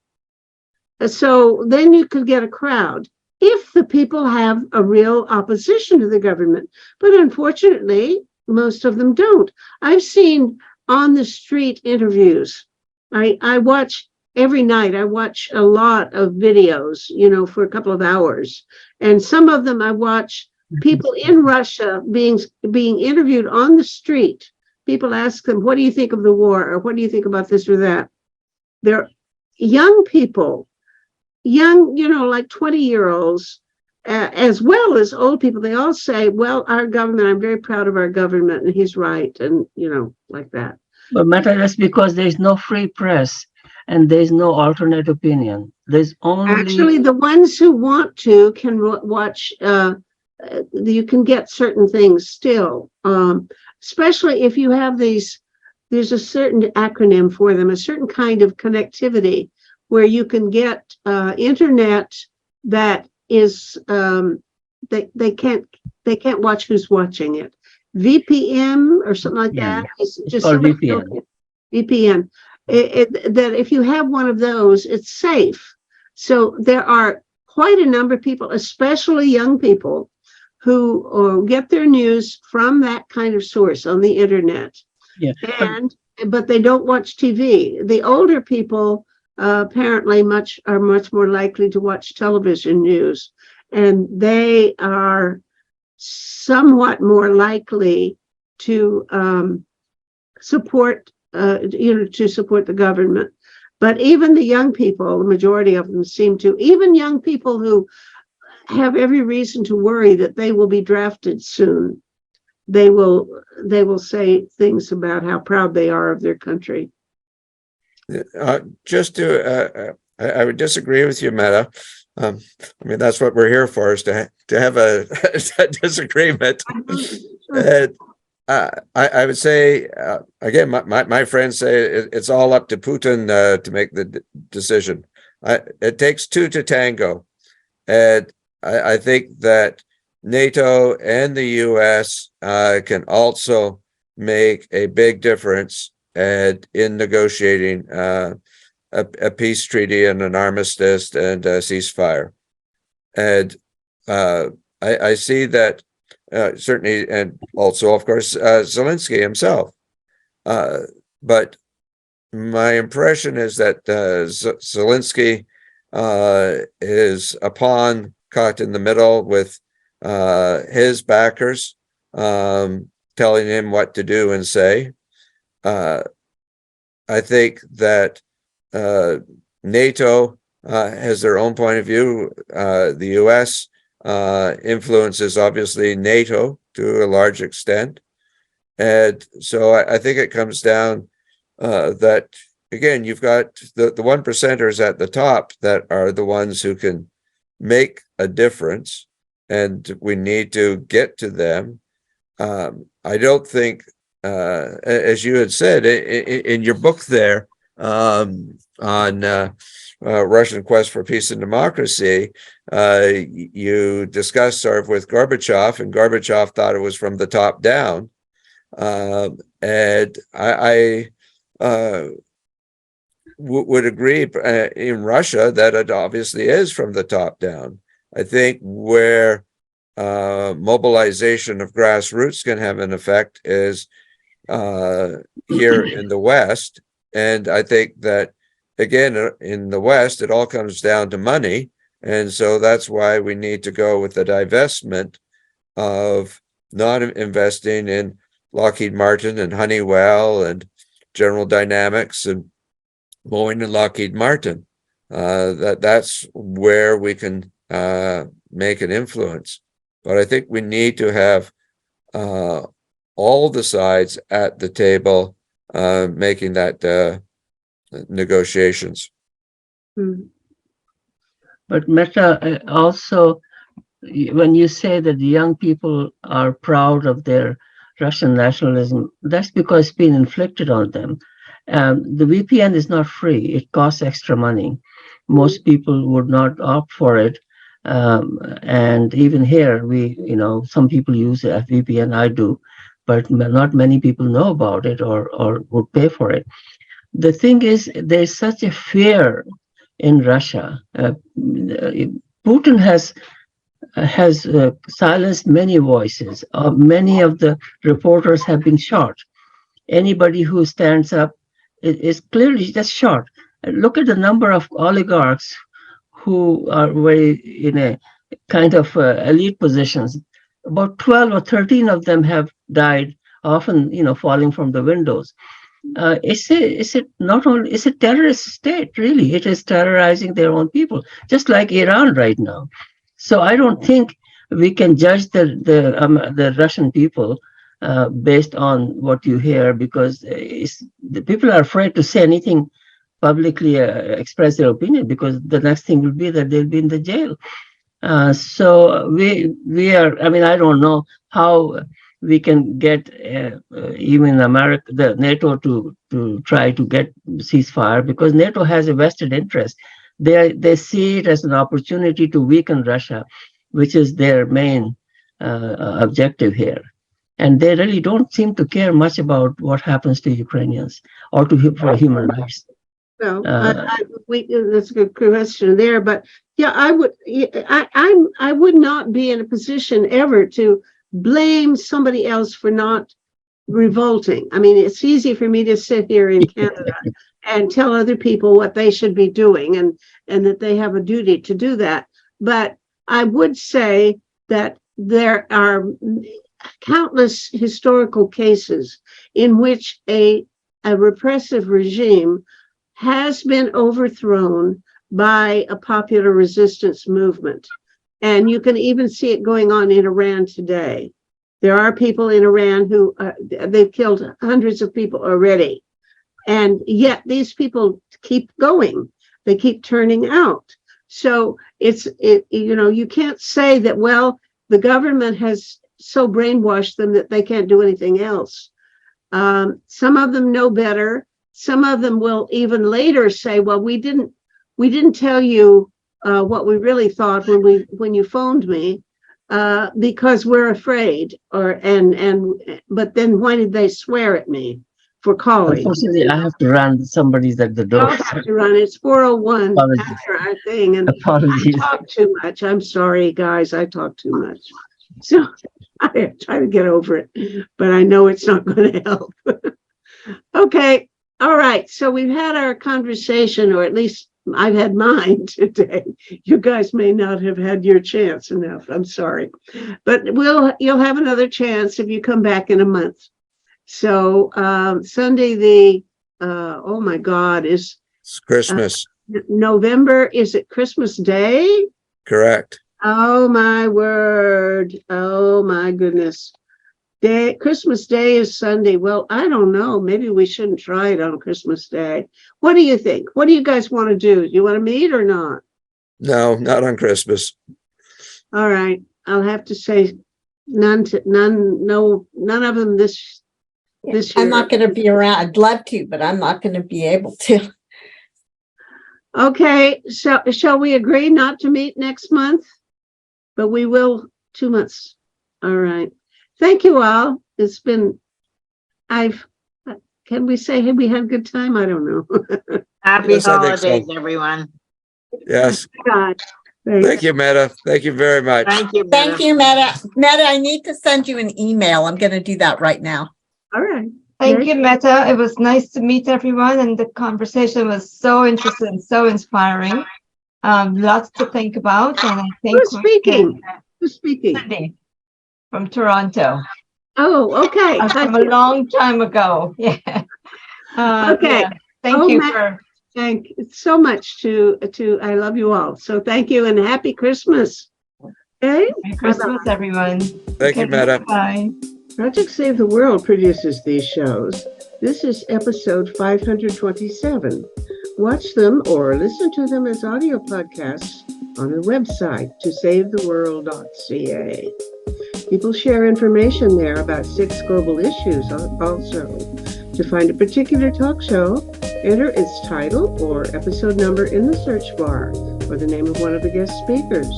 So then you could get a crowd if the people have a real opposition to the government. But unfortunately, most of them don't. I've seen on the street interviews I watch every night. I watch a lot of videos, you know, for a couple of hours. And some of them I watch people in Russia being interviewed on the street. People ask them, what do you think of the war? Or what do you think about this or that? They're young people, young, you know, like 20-year-olds, as well as old people. They all say, well, our government, I'm very proud of our government, and he's right. And, you know, like that. But Meta, that's because there's no free press and there's no alternate opinion. There's only Actually, the ones who want to can watch, you can get certain things still, especially if you have these, there's a certain acronym for them, a certain kind of connectivity where you can get internet that is, they can't watch who's watching it. VPN or something like that. It's just called VPN. VPN. That if you have one of those, it's safe. So there are quite a number of people, especially young people, who get their news from that kind of source on the internet. Yeah. But they don't watch TV. The older people apparently are much more likely to watch television news, and they are somewhat more likely to support the government. But even the young people, the majority of them seem to, even young people who have every reason to worry that they will be drafted soon, they will say things about how proud they are of their country. I would disagree with you, Meta. I mean, that's what we're here for, is to have a disagreement. And I would say, again, my friends say it's all up to Putin to make the decision. It takes two to tango. And I think that NATO and the US can also make a big difference in negotiating a peace treaty and an armistice and a ceasefire. And I see that certainly, and also, of course, Zelensky himself. But my impression is that Zelensky is a pawn caught in the middle with his backers telling him what to do and say. I think that NATO has their own point of view. The US influences obviously NATO to a large extent. And so I think it comes down that, again, you've got the one percenters at the top that are the ones who can make a difference, and we need to get to them. I don't think, as you had said in your book there on Russian Quest for Peace and Democracy, you discussed sort of with Gorbachev, and Gorbachev thought it was from the top down. And I would agree in Russia that it obviously is from the top down. I think where mobilization of grassroots can have an effect is here in the West. And I think that, again, in the West, it all comes down to money. And so that's why we need to go with the divestment of not investing in Lockheed Martin and Honeywell and General Dynamics and Boeing and Lockheed Martin. That's where we can make an influence. But I think we need to have all the sides at the table making that negotiations. But Meta, also, when you say that the young people are proud of their Russian nationalism, that's because it's been inflicted on them. The VPN is not free. It costs extra money. Most people would not opt for it. And even here, some people use a VPN, I do, but not many people know about it or would pay for it. The thing is, there's such a fear in Russia. Putin has silenced many voices. Many of the reporters have been shot. Anybody who stands up is clearly just short. Look at the number of oligarchs who are very in a kind of elite positions. About 12 or 13 of them have died, often, falling from the windows. It's a terrorist state, really. It is terrorizing their own people, just like Iran right now. So I don't think we can judge the Russian people based on what you hear, because the people are afraid to say anything publicly, express their opinion, because the next thing will be that they'll be in the jail. So we are. I mean, I don't know how we can get even America, the NATO, to try to get ceasefire, because NATO has a vested interest. They see it as an opportunity to weaken Russia, which is their main objective here. And they really don't seem to care much about what happens to Ukrainians or for human rights. Well, that's a good question there, but yeah, I would not be in a position ever to blame somebody else for not revolting. I mean, it's easy for me to sit here in Canada and tell other people what they should be doing, and that they have a duty to do that. But I would say that there are countless historical cases in which a repressive regime has been overthrown by a popular resistance movement. And you can even see it going on in Iran today. There are people in Iran who they've killed hundreds of people already. And yet these people keep going. They keep turning out. So you can't say that, well, the government has so brainwashed them that they can't do anything else. Some of them know better. Some of them will even later say, well, we didn't tell you what we really thought when you phoned me, because we're afraid, but then why did they swear at me for calling? Unfortunately, I have to run. Somebody's at the door. I have to run. It's 4:01 after our thing, and Apologies. I talk too much. I'm sorry, guys. I talk too much. So I try to get over it, but I know it's not going to help. Okay. All right. So we've had our conversation, or at least I've had mine today. You guys may not have had your chance enough. I'm sorry, but you'll have another chance if you come back in a month. So Sunday, oh my God, it's Christmas. November. Is it Christmas Day? Correct. Oh my word. Oh my goodness. Christmas Day is Sunday. Well, I don't know. Maybe we shouldn't try it on Christmas Day. What do you think? What do you guys want to do? Do you want to meet or not? No, not on Christmas. All right. I'll have to say none of them this year. I'm not going to be around. I'd love to, but I'm not going to be able to. Okay. So shall we agree not to meet next month? But we will 2 months. All right. Thank you all. It's been, can we say, hey, we had a good time? I don't know. Happy Yes, I think so. holidays, everyone. Yes. God. Thank you, Meta. Thank you very much. Thank you. Thank Meta. you, Meta. Meta, I need to send you an email. I'm going to do that right now. All right. Thank you, Meta. It was nice to meet everyone, and the conversation was so interesting, so inspiring. Lots to think about, and I think Who's speaking? Who's speaking? Cindy from Toronto. Oh, okay. From a long time ago. Yeah. Okay. Yeah. Thank you Matt, for thank you so much to I love you all. So thank you and happy Christmas. Okay. Merry Christmas, everyone. Thank you, Meta. Bye. Project Save the World produces these shows. This is episode 527. Watch them or listen to them as audio podcasts on the website tosavetheworld.ca. People share information there about 6 global issues also. To find a particular talk show, enter its title or episode number in the search bar or the name of one of the guest speakers.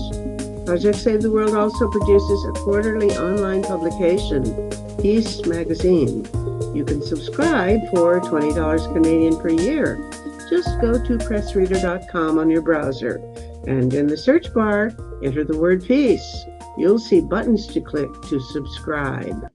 Project Save the World also produces a quarterly online publication, Peace Magazine. You can subscribe for $20 Canadian per year. Just go to pressreader.com on your browser, and in the search bar, enter the word peace. You'll see buttons to click to subscribe.